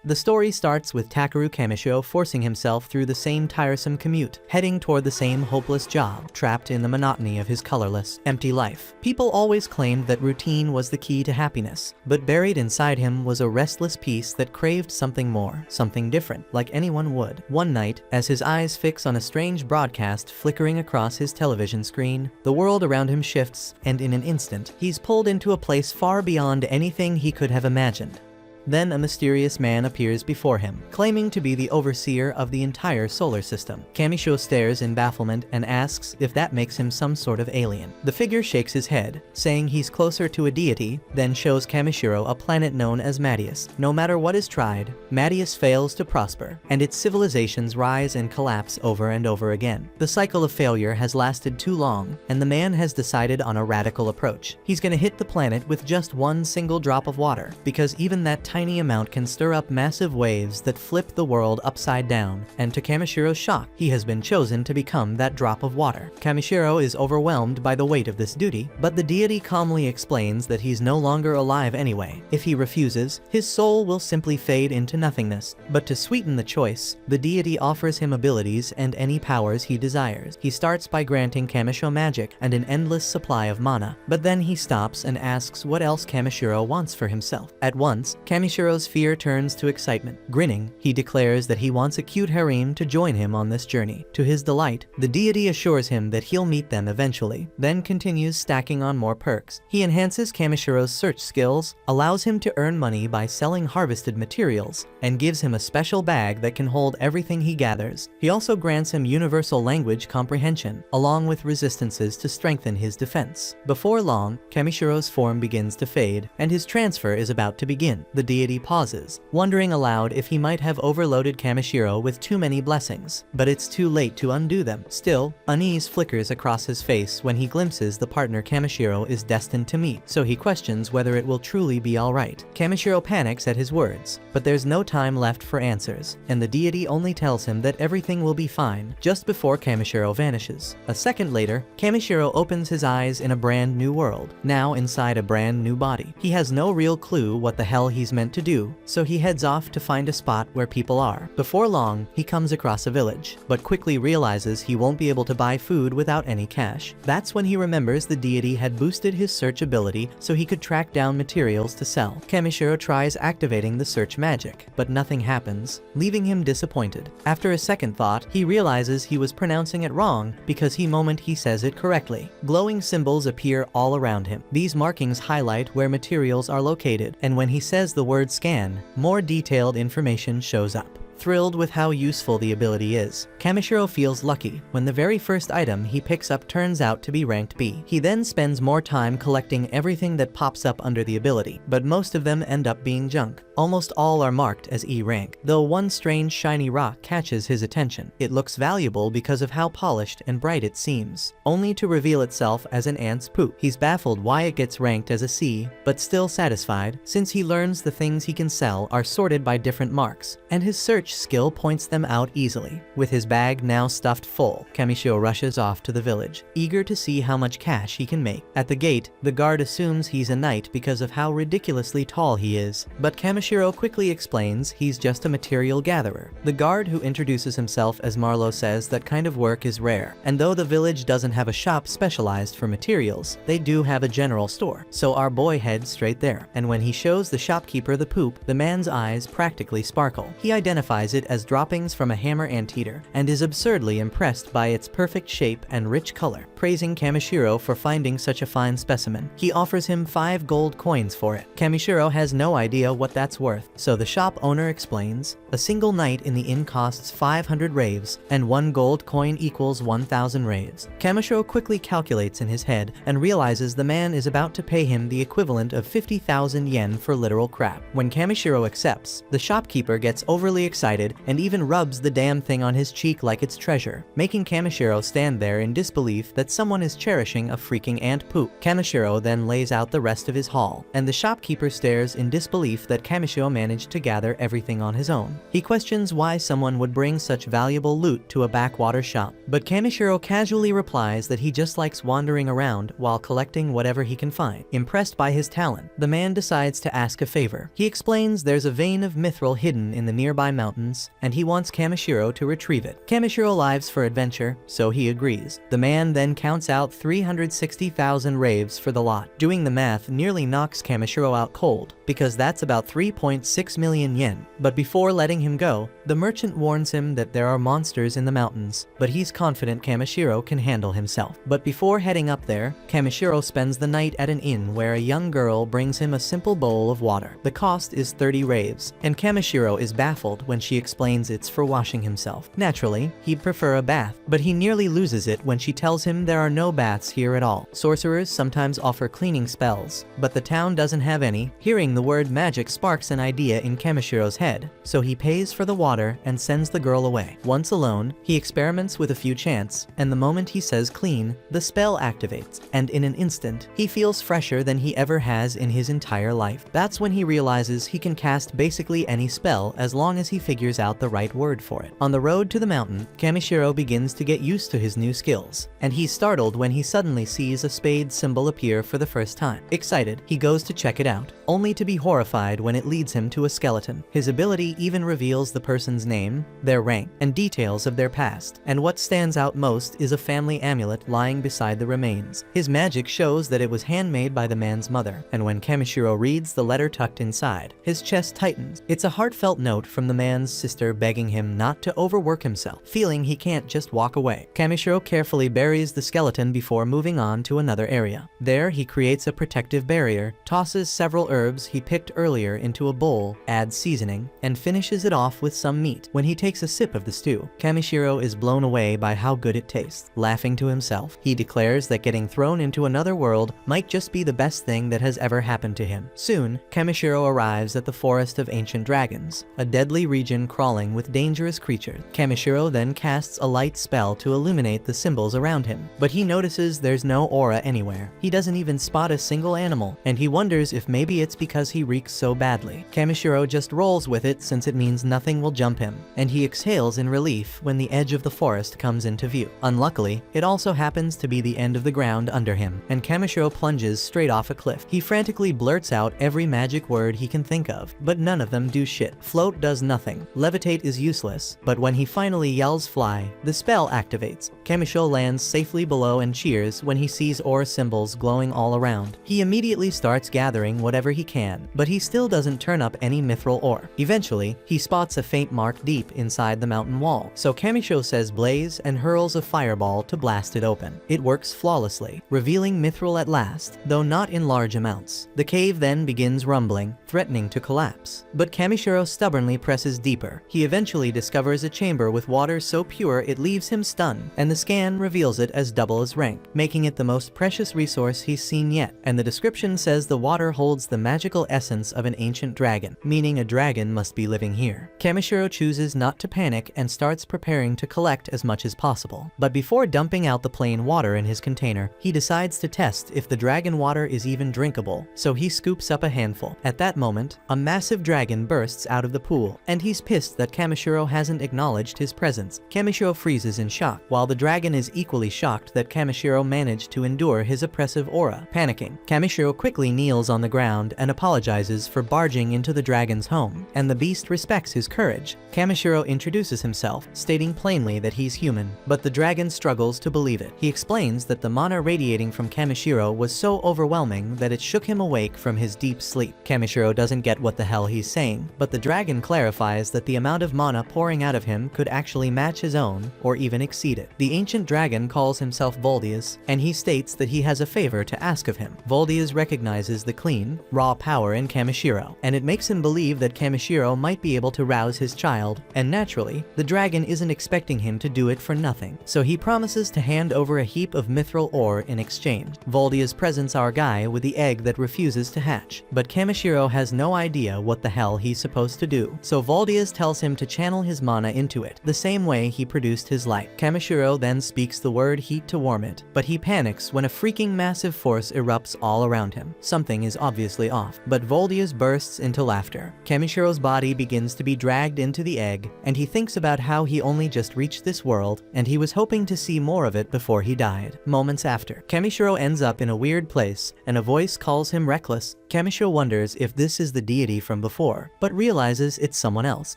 The story starts with Takeru Kamishiro forcing himself through the same tiresome commute, heading toward the same hopeless job, trapped in the monotony of his colorless, empty life. People always claimed that routine was the key to happiness, but buried inside him was a restless piece that craved something more, something different, like anyone would. One night, as his eyes fix on a strange broadcast flickering across his television screen, the world around him shifts, and in an instant, he's pulled into a place far beyond anything he could have imagined. Then a mysterious man appears before him, claiming to be the overseer of the entire solar system. Kamishiro stares in bafflement and asks if that makes him some sort of alien. The figure shakes his head, saying he's closer to a deity, then shows Kamishiro a planet known as Madius. No matter what is tried, Madius fails to prosper, and its civilizations rise and collapse over and over again. The cycle of failure has lasted too long, and the man has decided on a radical approach. He's gonna hit the planet with just one single drop of water, because even that tiny amount can stir up massive waves that flip the world upside down, and to Kamishiro's shock, he has been chosen to become that drop of water. Kamishiro is overwhelmed by the weight of this duty, but the deity calmly explains that he's no longer alive anyway. If he refuses, his soul will simply fade into nothingness. But to sweeten the choice, the deity offers him abilities and any powers he desires. He starts by granting Kamishiro magic and an endless supply of mana, but then he stops and asks what else Kamishiro wants for himself. At once, Kamishiro's fear turns to excitement. Grinning, he declares that he wants a cute harem to join him on this journey. To his delight, the deity assures him that he'll meet them eventually, then continues stacking on more perks. He enhances Kamishiro's search skills, allows him to earn money by selling harvested materials, and gives him a special bag that can hold everything he gathers. He also grants him universal language comprehension, along with resistances to strengthen his defense. Before long, Kamishiro's form begins to fade, and his transfer is about to begin. The deity pauses, wondering aloud if he might have overloaded Kamishiro with too many blessings, but it's too late to undo them. Still, unease flickers across his face when he glimpses the partner Kamishiro is destined to meet, so he questions whether it will truly be alright. Kamishiro panics at his words, but there's no time left for answers, and the deity only tells him that everything will be fine just before Kamishiro vanishes. A second later, Kamishiro opens his eyes in a brand new world, now inside a brand new body. He has no real clue what the hell he's meant to do, so he heads off to find a spot where people are. Before long, he comes across a village, but quickly realizes he won't be able to buy food without any cash. That's when he remembers the deity had boosted his search ability so he could track down materials to sell. Kamishiro tries activating the search magic, but nothing happens, leaving him disappointed. After a second thought, he realizes he was pronouncing it wrong because he says it correctly. Glowing symbols appear all around him. These markings highlight where materials are located, and when he says the word scan, more detailed information shows up. Thrilled with how useful the ability is, Kamishiro feels lucky when the very first item he picks up turns out to be ranked B. He then spends more time collecting everything that pops up under the ability, but most of them end up being junk. Almost all are marked as E rank, though one strange shiny rock catches his attention. It looks valuable because of how polished and bright it seems, only to reveal itself as an ant's poop. He's baffled why it gets ranked as a C, but still satisfied, since he learns the things he can sell are sorted by different marks, and his search skill points them out easily. With his bag now stuffed full, Kamishiro rushes off to the village, eager to see how much cash he can make. At the gate, the guard assumes he's a knight because of how ridiculously tall he is, but Kamishiro quickly explains he's just a material gatherer. The guard, who introduces himself as Marlowe, says that kind of work is rare, and though the village doesn't have a shop specialized for materials, they do have a general store, so our boy heads straight there. And when he shows the shopkeeper the poop, the man's eyes practically sparkle. He identifies it as droppings from a hammer anteater, and is absurdly impressed by its perfect shape and rich color, praising Kamishiro for finding such a fine specimen. He offers him 5 gold coins for it. Kamishiro has no idea what that's worth, so the shop owner explains, a single night in the inn costs 500 raves, and 1 gold coin equals 1,000 raves. Kamishiro quickly calculates in his head and realizes the man is about to pay him the equivalent of 50,000 yen for literal crap. When Kamishiro accepts, the shopkeeper gets overly excited excited and even rubs the damn thing on his cheek like it's treasure, making Kamishiro stand there in disbelief that someone is cherishing a freaking ant poop. Kamishiro then lays out the rest of his haul, and the shopkeeper stares in disbelief that Kamishiro managed to gather everything on his own. He questions why someone would bring such valuable loot to a backwater shop, but Kamishiro casually replies that he just likes wandering around while collecting whatever he can find. Impressed by his talent, the man decides to ask a favor. He explains there's a vein of mithril hidden in the nearby mountains, and he wants Kamishiro to retrieve it. Kamishiro lives for adventure, so he agrees. The man then counts out 360,000 raves for the lot. Doing the math nearly knocks Kamishiro out cold, because that's about 3.6 million yen. But before letting him go, the merchant warns him that there are monsters in the mountains, but he's confident Kamishiro can handle himself. But before heading up there, Kamishiro spends the night at an inn where a young girl brings him a simple bowl of water. The cost is 30 raves, and Kamishiro is baffled when she explains it's for washing himself. Naturally, he'd prefer a bath, but he nearly loses it when she tells him there are no baths here at all. Sorcerers sometimes offer cleaning spells, but the town doesn't have any. Hearing the word magic sparks an idea in Kamishiro's head, so he pays for the water and sends the girl away. Once alone, he experiments with a few chants, and the moment he says clean, the spell activates, and in an instant, he feels fresher than he ever has in his entire life. That's when he realizes he can cast basically any spell as long as he figures out the right word for it. On the road to the mountain, Kamishiro begins to get used to his new skills, and he's startled when he suddenly sees a spade symbol appear for the first time. Excited, he goes to check it out, only to be horrified when it leads him to a skeleton. His ability even reveals the person's name, their rank, and details of their past, and what stands out most is a family amulet lying beside the remains. His magic shows that it was handmade by the man's mother, and when Kamishiro reads the letter tucked inside, his chest tightens. It's a heartfelt note from the man's sister begging him not to overwork himself, feeling he can't just walk away. Kamishiro carefully buries the skeleton before moving on to another area. There, he creates a protective barrier, tosses several herbs he picked earlier into a bowl, adds seasoning, and finishes it off with some meat. When he takes a sip of the stew, Kamishiro is blown away by how good it tastes. Laughing to himself, he declares that getting thrown into another world might just be the best thing that has ever happened to him. Soon, Kamishiro arrives at the Forest of Ancient Dragons, a deadly region crawling with dangerous creatures. Kamishiro then casts a light spell to illuminate the symbols around him, but he notices there's no aura anywhere. He doesn't even spot a single animal, and he wonders if maybe it's because he reeks so badly. Kamishiro just rolls with it since it means nothing will jump him, and he exhales in relief when the edge of the forest comes into view. Unluckily, it also happens to be the end of the ground under him, and Kamishiro plunges straight off a cliff. He frantically blurts out every magic word he can think of, but none of them do shit. Float does nothing. Levitate is useless, but when he finally yells fly, the spell activates. Kamishiro lands safely below and cheers when he sees ore symbols glowing all around. He immediately starts gathering whatever he can, but he still doesn't turn up any mithril ore. Eventually, he spots a faint mark deep inside the mountain wall, so Kamishiro says blaze and hurls a fireball to blast it open. It works flawlessly, revealing mithril at last, though not in large amounts. The cave then begins rumbling, threatening to collapse, but Kamishiro stubbornly presses deeper. He eventually discovers a chamber with water so pure it leaves him stunned, and the scan reveals it as double his rank, making it the most precious resource he's seen yet. And the description says the water holds the magical essence of an ancient dragon, meaning a dragon must be living here. Kamishiro chooses not to panic and starts preparing to collect as much as possible. But before dumping out the plain water in his container, he decides to test if the dragon water is even drinkable, so he scoops up a handful. At that moment, a massive dragon bursts out of the pool, and he's pissed that Kamishiro hasn't acknowledged his presence. Kamishiro freezes in shock, while the dragon is equally shocked that Kamishiro managed to endure his oppressive aura. Panicking, Kamishiro quickly kneels on the ground and apologizes for barging into the dragon's home, and the beast respects his courage. Kamishiro introduces himself, stating plainly that he's human, but the dragon struggles to believe it. He explains that the mana radiating from Kamishiro was so overwhelming that it shook him awake from his deep sleep. Kamishiro doesn't get what the hell he's saying, but the dragon clarifies that the amount of mana pouring out of him could actually match his own, or even exceed it. The ancient dragon calls himself Voldius, and he states that he has a favor to ask of him. Voldius recognizes the clean, raw power in Kamishiro, and it makes him believe that Kamishiro might be able to rouse his child, and naturally, the dragon isn't expecting him to do it for nothing, so he promises to hand over a heap of mithril ore in exchange. Voldius presents our guy with the egg that refuses to hatch, but Kamishiro has no idea what the hell he's supposed to do, so Voldius Voldius tells him to channel his mana into it, the same way he produced his light. Kamishiro then speaks the word heat to warm it, but he panics when a freaking massive force erupts all around him. Something is obviously off, but Voldius bursts into laughter. Kamishiro's body begins to be dragged into the egg, and he thinks about how he only just reached this world, and he was hoping to see more of it before he died. Moments after, Kamishiro ends up in a weird place, and a voice calls him reckless. Kamishiro wonders if this is the deity from before, but realizes it's someone else.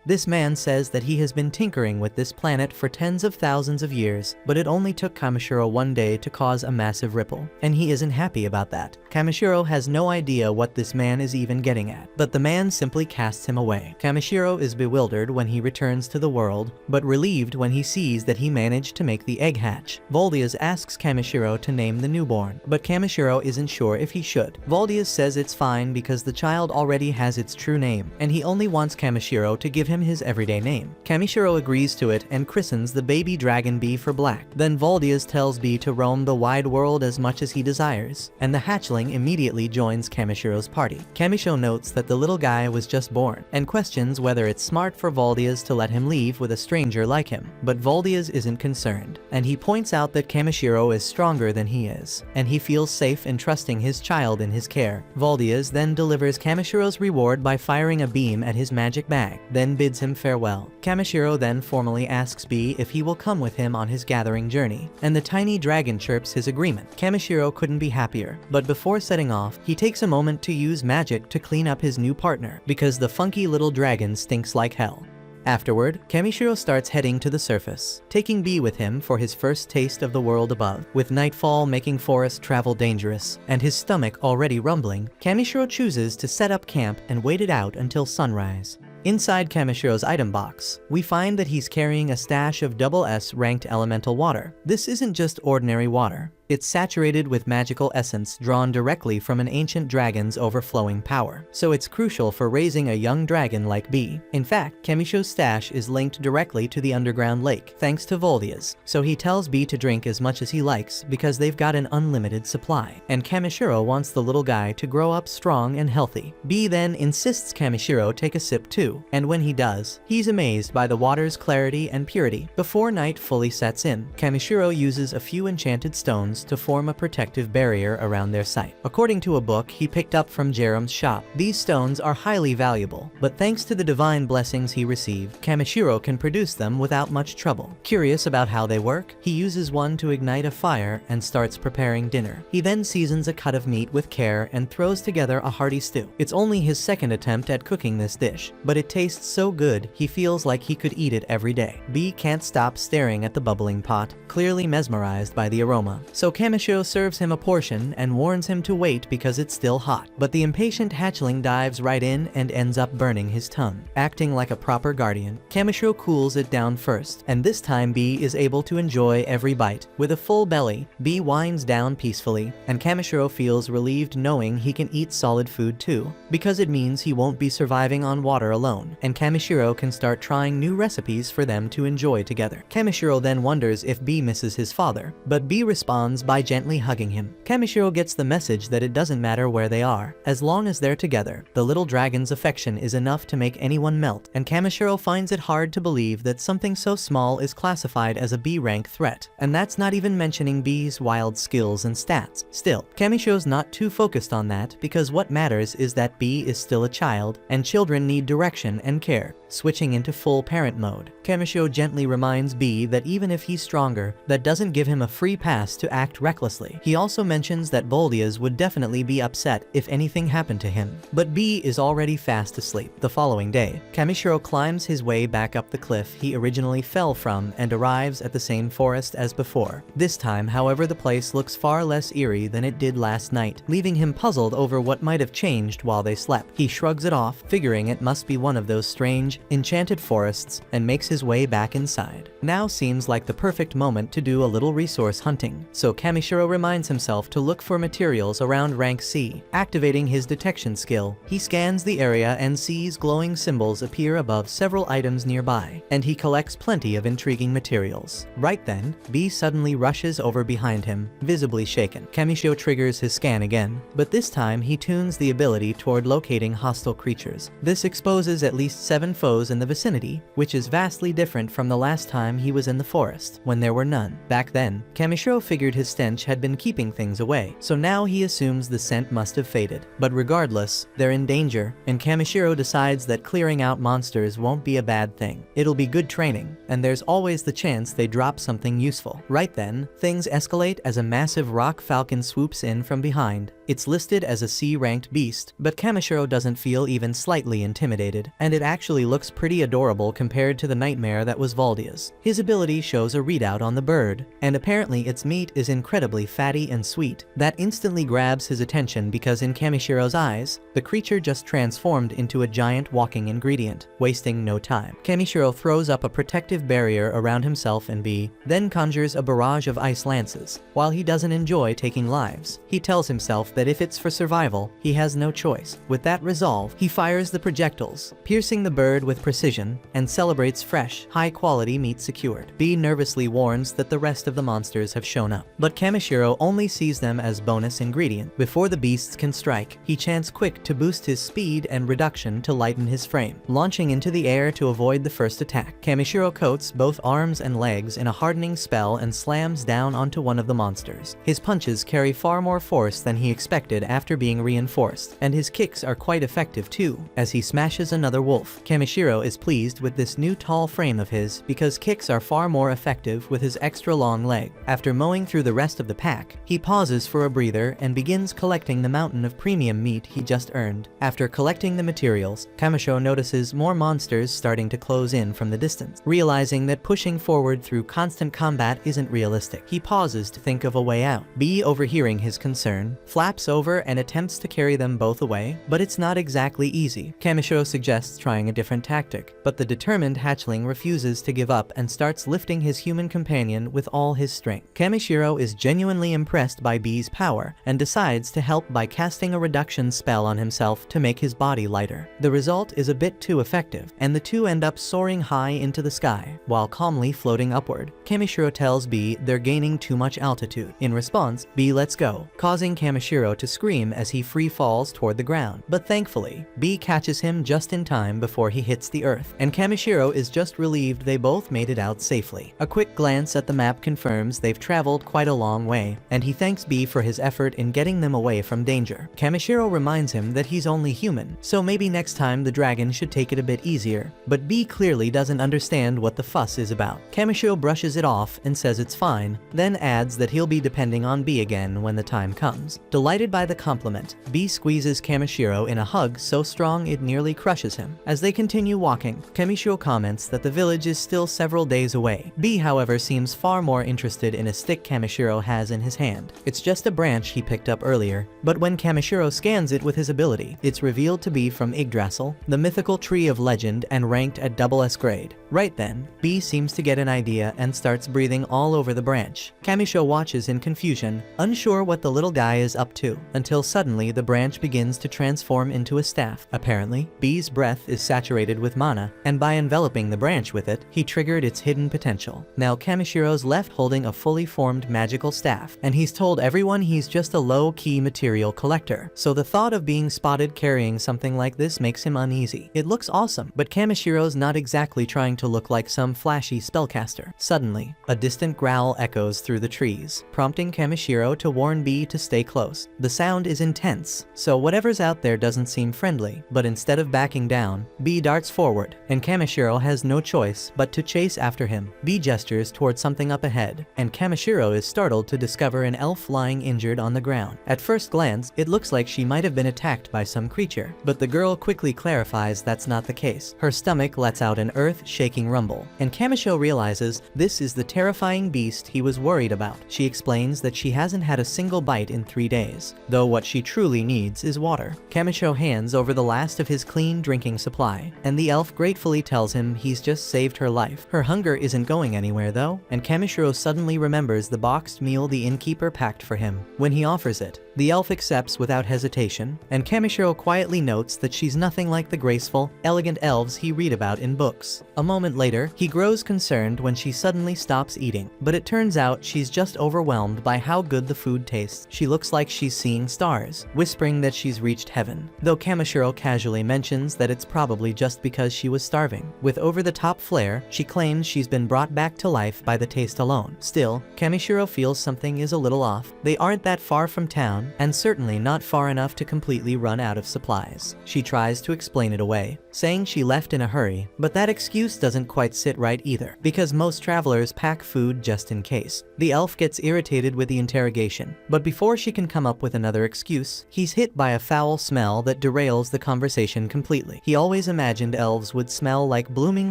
This man says that he has been tinkering with this planet for tens of thousands of years, but it only took Kamishiro one day to cause a massive ripple, and he isn't happy about that. Kamishiro has no idea what this man is even getting at, but the man simply casts him away. Kamishiro is bewildered when he returns to the world, but relieved when he sees that he managed to make the egg hatch. Voldius asks Kamishiro to name the newborn, but Kamishiro isn't sure if he should. Voldius says it's fine because the child already has its true name, and he only wants Kamishiro to give him his everyday name. Kamishiro agrees to it and christens the baby dragon Bee for Black. Then Voldius tells Bee to roam the wide world as much as he desires, and the hatchling immediately joins Kamishiro's party. Kamishiro notes that the little guy was just born, and questions whether it's smart for Voldius to let him leave with a stranger like him. But Voldius isn't concerned, and he points out that Kamishiro is stronger than he is, and he feels safe in trusting his child in his care. Voldius then delivers Kamishiro's reward by firing a beam at his magic bag, then bids him farewell. Kamishiro then formally asks Bee if he will come with him on his gathering journey, and the tiny dragon chirps his agreement. Kamishiro couldn't be happier, but before setting off, he takes a moment to use magic to clean up his new partner, because the funky little dragon stinks like hell. Afterward, Kamishiro starts heading to the surface, taking Bee with him for his first taste of the world above. With nightfall making forest travel dangerous, and his stomach already rumbling, Kamishiro chooses to set up camp and wait it out until sunrise. Inside Kamishiro's item box, we find that he's carrying a stash of SS ranked elemental water. This isn't just ordinary water. It's saturated with magical essence drawn directly from an ancient dragon's overflowing power, so it's crucial for raising a young dragon like Bee. In fact, Kamishiro's stash is linked directly to the underground lake, thanks to Voldius, so he tells Bee to drink as much as he likes because they've got an unlimited supply, and Kamishiro wants the little guy to grow up strong and healthy. Bee then insists Kamishiro take a sip too, and when he does, he's amazed by the water's clarity and purity. Before night fully sets in, Kamishiro uses a few enchanted stones to form a protective barrier around their site. According to a book he picked up from Jerem's shop, these stones are highly valuable, but thanks to the divine blessings he received, Kamishiro can produce them without much trouble. Curious about how they work, he uses one to ignite a fire and starts preparing dinner. He then seasons a cut of meat with care and throws together a hearty stew. It's only his second attempt at cooking this dish, but it tastes so good he feels like he could eat it every day. Bee can't stop staring at the bubbling pot, clearly mesmerized by the aroma. So Kamishiro serves him a portion and warns him to wait because it's still hot. But the impatient hatchling dives right in and ends up burning his tongue. Acting like a proper guardian, Kamishiro cools it down first, and this time Bee is able to enjoy every bite. With a full belly, Bee winds down peacefully, and Kamishiro feels relieved knowing he can eat solid food too, because it means he won't be surviving on water alone, and Kamishiro can start trying new recipes for them to enjoy together. Kamishiro then wonders if Bee misses his father, but Bee responds by gently hugging him. Kamishiro gets the message that it doesn't matter where they are, as long as they're together. The little dragon's affection is enough to make anyone melt, and Kamishiro finds it hard to believe that something so small is classified as a B-rank threat, and that's not even mentioning Bee's wild skills and stats. Still, Kamishiro's not too focused on that because what matters is that Bee is still a child, and children need direction and care. Switching into full parent mode, Kamishiro gently reminds Bee that even if he's stronger, that doesn't give him a free pass to act recklessly. He also mentions that Voldius would definitely be upset if anything happened to him. But Bee is already fast asleep. The following day, Kamishiro climbs his way back up the cliff he originally fell from and arrives at the same forest as before. This time, however, the place looks far less eerie than it did last night, leaving him puzzled over what might have changed while they slept. He shrugs it off, figuring it must be one of those strange, enchanted forests, and makes his way back inside. Now seems like the perfect moment to do a little resource hunting, so Kamishiro reminds himself to look for materials around rank C. Activating his detection skill, he scans the area and sees glowing symbols appear above several items nearby, and he collects plenty of intriguing materials. Right then, Bee suddenly rushes over behind him, visibly shaken. Kamishiro triggers his scan again, but this time he tunes the ability toward locating hostile creatures. This exposes at least 7 foes clothes in the vicinity, which is vastly different from the last time he was in the forest, when there were none. Back then, Kamishiro figured his stench had been keeping things away, so now he assumes the scent must have faded. But regardless, they're in danger, and Kamishiro decides that clearing out monsters won't be a bad thing. It'll be good training, and there's always the chance they drop something useful. Right then, things escalate as a massive rock falcon swoops in from behind. It's listed as a C-ranked beast, but Kamishiro doesn't feel even slightly intimidated, and it actually looks pretty adorable compared to the nightmare that was Valdia's. His ability shows a readout on the bird, and apparently its meat is incredibly fatty and sweet. That instantly grabs his attention because in Kamishiro's eyes, the creature just transformed into a giant walking ingredient. Wasting no time, Kamishiro throws up a protective barrier around himself and Bee, then conjures a barrage of ice lances. While he doesn't enjoy taking lives, he tells himself that if it's for survival, he has no choice. With that resolve, he fires the projectiles, piercing the bird with precision, and celebrates fresh, high-quality meat secured. Bee nervously warns that the rest of the monsters have shown up, but Kamishiro only sees them as bonus ingredient. Before the beasts can strike, he chants quick to boost his speed and reduction to lighten his frame. Launching into the air to avoid the first attack, Kamishiro coats both arms and legs in a hardening spell and slams down onto one of the monsters. His punches carry far more force than he expected after being reinforced, and his kicks are quite effective too, as he smashes another wolf. Kamishiro is pleased with this new tall frame of his because kicks are far more effective with his extra long leg. After mowing through the rest of the pack, he pauses for a breather and begins collecting the mountain of premium meat he just earned. After collecting the materials, Kamishiro notices more monsters starting to close in from the distance. Realizing that pushing forward through constant combat isn't realistic, he pauses to think of a way out. Bee, overhearing his concern, flaps over and attempts to carry them both away, but it's not exactly easy. Kamishiro suggests trying a different tactic, but the determined hatchling refuses to give up and starts lifting his human companion with all his strength. Kamishiro is genuinely impressed by Bee's power and decides to help by casting a reduction spell on himself to make his body lighter. The result is a bit too effective, and the two end up soaring high into the sky, while calmly floating upward. Kamishiro tells Bee they're gaining too much altitude. In response, Bee lets go, causing Kamishiro to scream as he free falls toward the ground. But thankfully, Bee catches him just in time before he hits the earth, and Kamishiro is just relieved they both made it out safely. A quick glance at the map confirms they've traveled quite a long way, and he thanks Bee for his effort in getting them away from danger. Kamishiro reminds him that he's only human, so maybe next time the dragon should take it a bit easier, but Bee clearly doesn't understand what the fuss is about. Kamishiro brushes it off and says it's fine, then adds that he'll be depending on Bee again when the time comes. Delighted by the compliment, Bee squeezes Kamishiro in a hug so strong it nearly crushes him. As they continue walking, Kamishiro comments that the village is still several days away. Bee, however, seems far more interested in a stick Kamishiro has in his hand. It's just a branch he picked up earlier, but when Kamishiro scans it with his ability, it's revealed to be from Yggdrasil, the mythical tree of legend and ranked at SS grade. Right then, Bee seems to get an idea and starts breathing all over the branch. Kamishiro watches in confusion, unsure what the little guy is up to, until suddenly the branch begins to transform into a staff. Apparently, Bee's breath is saturated with mana, and by enveloping the branch with it, he triggered its hidden potential. Now Kamishiro's left holding a fully formed magical staff, and he's told everyone he's just a low-key material collector, so the thought of being spotted carrying something like this makes him uneasy. It looks awesome, but Kamishiro's not exactly trying to look like some flashy spellcaster. Suddenly, a distant growl echoes through the trees, prompting Kamishiro to warn Bee to stay close. The sound is intense, so whatever's out there doesn't seem friendly, but instead of backing down, Bee darts forward, and Kamishiro has no choice but to chase after him. Bee gestures towards something up ahead, and Kamishiro is startled to discover an elf lying injured on the ground. At first glance, it looks like she might have been attacked by some creature, but the girl quickly clarifies that's not the case. Her stomach lets out an earth-shaking rumble, and Kamishiro realizes this is the terrifying beast he was worried about. She explains that she hasn't had a single bite in 3 days, though what she truly needs is water. Kamishiro hands over the last of his clean drinking supply, and the elf gratefully tells him he's just saved her life. Her hunger isn't going anywhere though, and Kamishiro suddenly remembers the boxed meal the innkeeper packed for him. When he offers it, The elf accepts without hesitation, and Kamishiro quietly notes that she's nothing like the graceful, elegant elves he read about in books. A moment later, he grows concerned when she suddenly stops eating, but it turns out she's just overwhelmed by how good the food tastes. She looks like she's seeing stars, whispering that she's reached heaven, though Kamishiro casually mentions that it's probably just because she was starving. With over-the-top flair, she claims she's been brought back to life by the taste alone. Still, Kamishiro feels something is a little off. They aren't that far from town, and certainly not far enough to completely run out of supplies. She tries to explain it away, saying she left in a hurry, but that excuse doesn't quite sit right either, because most travelers pack food just in case. The elf gets irritated with the interrogation, but before she can come up with another excuse, he's hit by a foul smell that derails the conversation completely. He always imagined elves would smell like blooming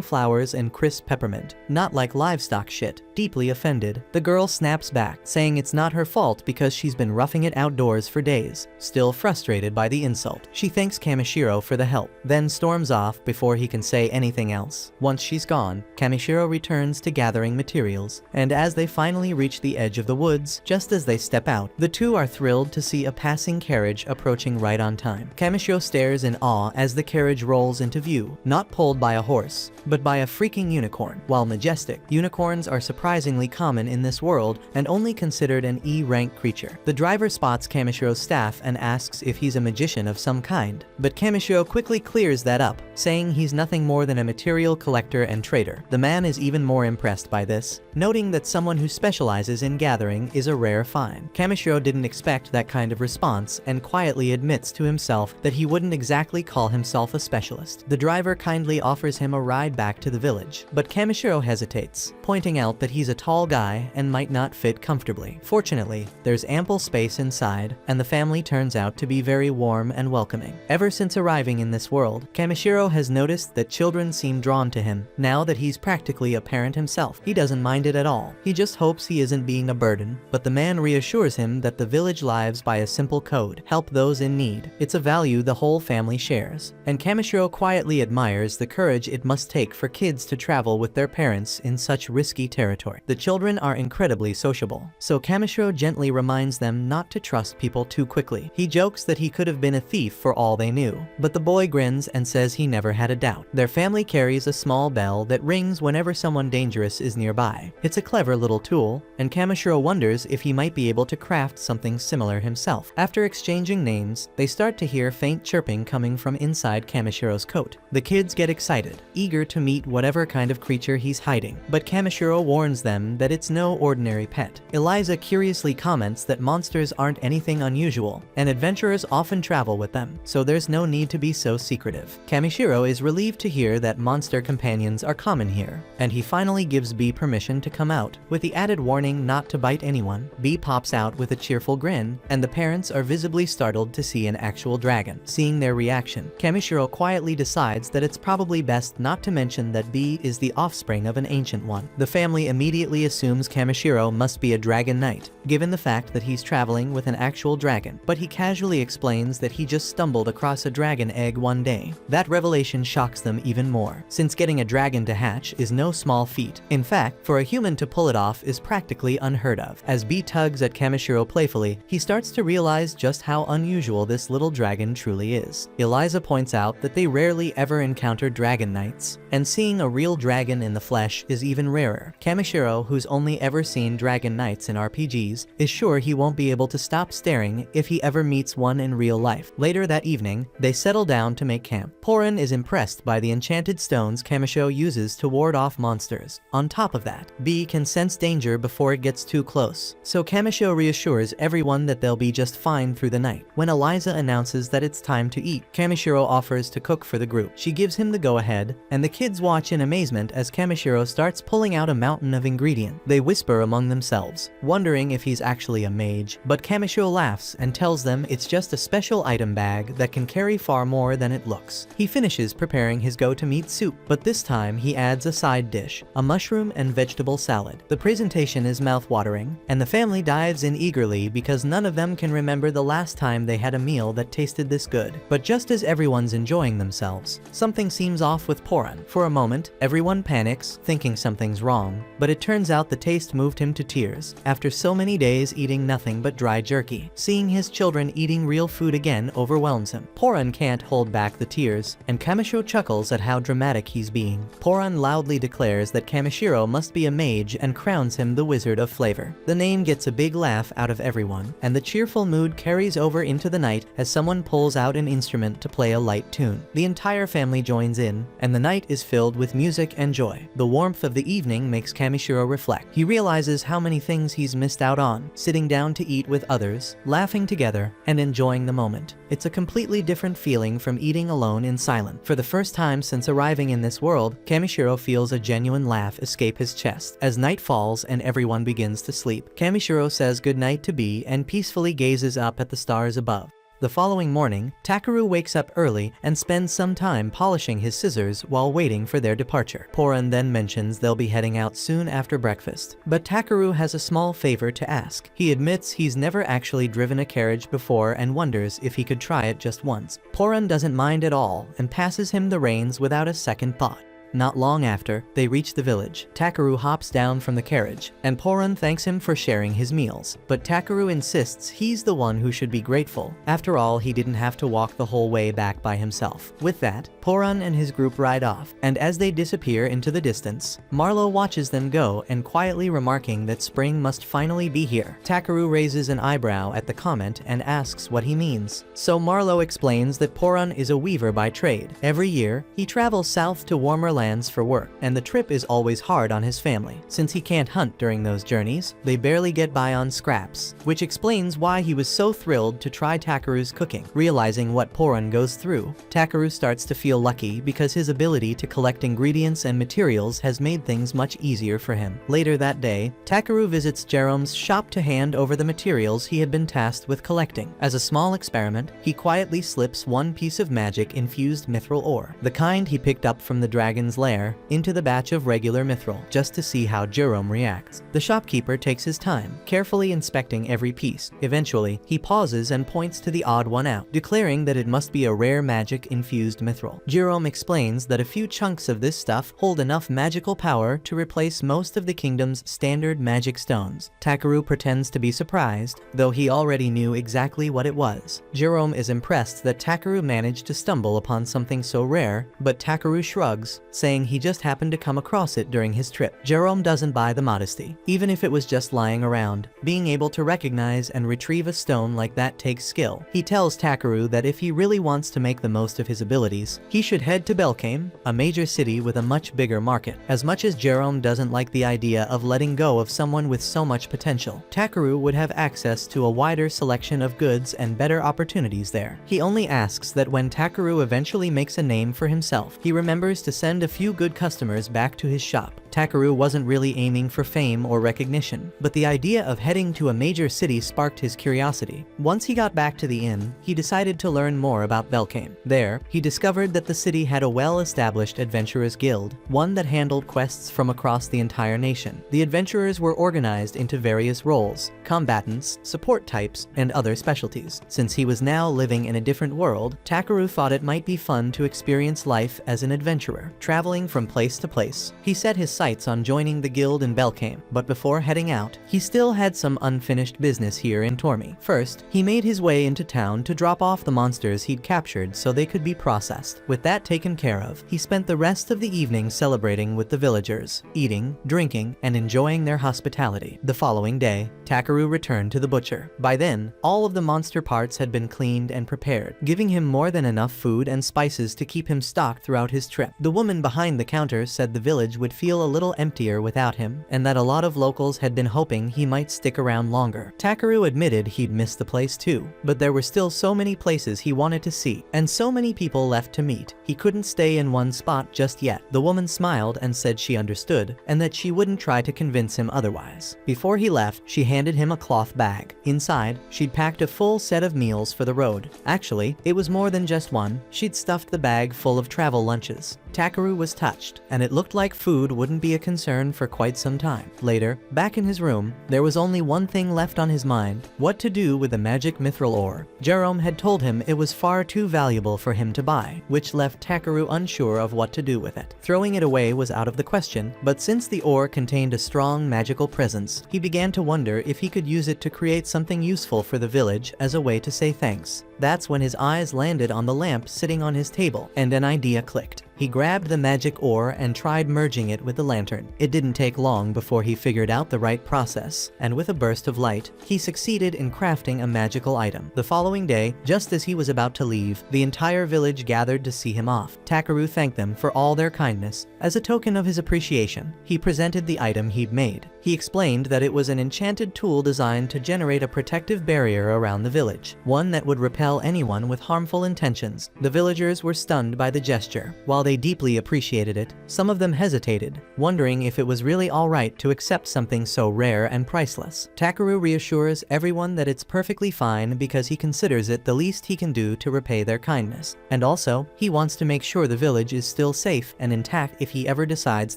flowers and crisp peppermint, not like livestock shit. Deeply offended, the girl snaps back, saying it's not her fault because she's been roughing it outdoors for days. Still frustrated by the insult, she thanks Kamishiro for the help, then storms off before he can say anything else. Once she's gone, Kamishiro returns to gathering materials, and as they finally reach the edge of the woods, just as they step out, the two are thrilled to see a passing carriage approaching right on time. Kamishiro stares in awe as the carriage rolls into view, not pulled by a horse, but by a freaking unicorn. While majestic, unicorns are surprisingly common in this world and only considered an E-rank creature. The driver spots Kamishiro's staff and asks if he's a magician of some kind, but Kamishiro quickly clears that up, saying he's nothing more than a material collector and trader. The man is even more impressed by this, noting that someone who specializes in gathering is a rare find. Kamishiro didn't expect that kind of response and quietly admits to himself that he wouldn't exactly call himself a specialist. The driver kindly offers him a ride back to the village, but Kamishiro hesitates, pointing out that he's a tall guy and might not fit comfortably. Fortunately, there's ample space inside, and the family turns out to be very warm and welcoming. Ever since arriving in this world, Kamishiro has noticed that children seem drawn to him. Now that he's practically a parent himself, he doesn't mind it at all. He just hopes he isn't being a burden, but the man reassures him that the village lives by a simple code: help those in need. It's a value the whole family shares, and Kamishiro quietly admires the courage it must take for kids to travel with their parents in such risky territory. The children are incredibly sociable, so Kamishiro gently reminds them not to trust people too quickly. He jokes that he could have been a thief for all they knew, but the boy grins and says he never had a doubt. Their family carries a small bell that rings whenever someone dangerous is nearby. It's a clever little tool, and Kamishiro wonders if he might be able to craft something similar himself. After exchanging names, they start to hear faint chirping coming from inside Kamishiro's coat. The kids get excited, eager to meet whatever kind of creature he's hiding, but Kamishiro warns them that it's no ordinary pet. Eliza curiously comments that monsters aren't anything unusual, and adventurers often travel with them, so there's no need to be so secretive. Kamishiro is relieved to hear that monster companions are common here, and he finally gives Bee permission to come out, with the added warning not to bite anyone. Bee pops out with a cheerful grin, and the parents are visibly startled to see an actual dragon. Seeing their reaction, Kamishiro quietly decides that it's probably best not to mention that Bee is the offspring of an ancient one. The family immediately assumes Kamishiro must be a dragon knight, given the fact that he's traveling with an actual dragon, but he casually explains that he just stumbled across a dragon egg one day. That revelation shocks them even more, since getting a dragon to hatch is no small feat. In fact, for a human to pull it off is practically unheard of. As Bee tugs at Kamishiro playfully, he starts to realize just how unusual this little dragon truly is. Eliza points out that they rarely ever encounter dragon knights, and seeing a real dragon in the flesh is even rarer. Kamishiro, who's only ever seen dragon knights in RPGs, is sure he won't be able to stop staring if he ever meets one in real life. Later that evening, they settle down to make camp. Porin is impressed by the enchanted stones Kamishiro uses to ward off monsters. On top of that, Bee can sense danger before it gets too close, so Kamishiro reassures everyone that they'll be just fine through the night. When Eliza announces that it's time to eat, Kamishiro offers to cook for the group. She gives him the go-ahead, and the kids watch in amazement as Kamishiro starts pulling out a mountain of ingredients. They whisper among themselves, wondering if he's actually a mage, but Kamishiro laughs and tells them it's just a special item bag that can carry far more than it looks. He finishes preparing his go-to-meat soup, but this time he adds a side dish, a mushroom and vegetable salad. The presentation is mouth-watering, and the family dives in eagerly because none of them can remember the last time they had a meal that tasted this good. But just as everyone's enjoying themselves, something seems off with Porin. For a moment, everyone panics, thinking something's wrong, but it turns out the taste moved him to tears. After so many days eating nothing but dry jerky, lucky. Seeing his children eating real food again overwhelms him. Poran can't hold back the tears, and Kamishiro chuckles at how dramatic he's being. Poran loudly declares that Kamishiro must be a mage and crowns him the Wizard of Flavor. The name gets a big laugh out of everyone, and the cheerful mood carries over into the night as someone pulls out an instrument to play a light tune. The entire family joins in, and the night is filled with music and joy. The warmth of the evening makes Kamishiro reflect. He realizes how many things he's missed out on, sitting down to eat with others, laughing together, and enjoying the moment. It's a completely different feeling from eating alone in silence. For the first time since arriving in this world, Kamishiro feels a genuine laugh escape his chest. As night falls and everyone begins to sleep, Kamishiro says goodnight to Bee and peacefully gazes up at the stars above. The following morning, Takeru wakes up early and spends some time polishing his scissors while waiting for their departure. Poran then mentions they'll be heading out soon after breakfast, but Takeru has a small favor to ask. He admits he's never actually driven a carriage before and wonders if he could try it just once. Poran doesn't mind at all and passes him the reins without a second thought. Not long after, they reach the village. Takeru hops down from the carriage, and Poran thanks him for sharing his meals. But Takeru insists he's the one who should be grateful. After all, he didn't have to walk the whole way back by himself. With that, Poran and his group ride off, and as they disappear into the distance, Marlo watches them go and quietly remarking that spring must finally be here. Takeru raises an eyebrow at the comment and asks what he means. So Marlo explains that Poran is a weaver by trade. Every year, he travels south to warmer lands for work, and the trip is always hard on his family. Since he can't hunt during those journeys, they barely get by on scraps, which explains why he was so thrilled to try Takeru's cooking. Realizing what Poran goes through, Takeru starts to feel lucky because his ability to collect ingredients and materials has made things much easier for him. Later that day, Takeru visits Jerome's shop to hand over the materials he had been tasked with collecting. As a small experiment, he quietly slips one piece of magic-infused mithril ore, the kind he picked up from the dragon's lair, into the batch of regular mithril, just to see how Jerome reacts. The shopkeeper takes his time, carefully inspecting every piece. Eventually, he pauses and points to the odd one out, declaring that it must be a rare magic-infused mithril. Jerome explains that a few chunks of this stuff hold enough magical power to replace most of the kingdom's standard magic stones. Takeru pretends to be surprised, though he already knew exactly what it was. Jerome is impressed that Takeru managed to stumble upon something so rare, but Takeru shrugs, saying he just happened to come across it during his trip. Jerome doesn't buy the modesty. Even if it was just lying around, being able to recognize and retrieve a stone like that takes skill. He tells Takeru that if he really wants to make the most of his abilities, he should head to Belkane, a major city with a much bigger market. As much as Jerome doesn't like the idea of letting go of someone with so much potential, Takeru would have access to a wider selection of goods and better opportunities there. He only asks that when Takeru eventually makes a name for himself, he remembers to send a few good customers back to his shop. Takeru wasn't really aiming for fame or recognition, but the idea of heading to a major city sparked his curiosity. Once he got back to the inn, he decided to learn more about Belkane. There, he discovered that the city had a well-established adventurers guild, one that handled quests from across the entire nation. The adventurers were organized into various roles: combatants, support types, and other specialties. Since he was now living in a different world, Takeru thought it might be fun to experience life as an adventurer, traveling from place to place. He set his sights on joining the guild in Belkane, but before heading out, he still had some unfinished business here in Tormi. First, he made his way into town to drop off the monsters he'd captured so they could be processed. With that taken care of, he spent the rest of the evening celebrating with the villagers, eating, drinking, and enjoying their hospitality. The following day, Takeru returned to the butcher. By then, all of the monster parts had been cleaned and prepared, giving him more than enough food and spices to keep him stocked throughout his trip. The woman behind the counter said the village would feel a little emptier without him, and that a lot of locals had been hoping he might stick around longer. Takeru admitted he'd missed the place too, but there were still so many places he wanted to see, and so many people left to meet. He couldn't stay in one spot just yet. The woman smiled and said she understood, and that she wouldn't try to convince him otherwise. Before he left, she handed him a cloth bag. Inside, she'd packed a full set of meals for the road. Actually, it was more than just one. She'd stuffed the bag full of travel lunches. Takeru was touched, and it looked like food wouldn't be a concern for quite some time. Later, back in his room, there was only one thing left on his mind: what to do with the magic mithril ore. Jerome had told him it was far too valuable for him to buy, which left Takeru unsure of what to do with it. Throwing it away was out of the question, but since the ore contained a strong magical presence, he began to wonder if he could use it to create something useful for the village as a way to say thanks. That's when his eyes landed on the lamp sitting on his table, and an idea clicked. He grabbed the magic ore and tried merging it with the lantern. It didn't take long before he figured out the right process, and with a burst of light, he succeeded in crafting a magical item. The following day, just as he was about to leave, the entire village gathered to see him off. Takeru thanked them for all their kindness. As a token of his appreciation, he presented the item he'd made. He explained that it was an enchanted tool designed to generate a protective barrier around the village, one that would repel anyone with harmful intentions. The villagers were stunned by the gesture. While they deeply appreciated it, some of them hesitated, wondering if it was really alright to accept something so rare and priceless. Takeru reassures everyone that it's perfectly fine because he considers it the least he can do to repay their kindness. And also, he wants to make sure the village is still safe and intact if he ever decides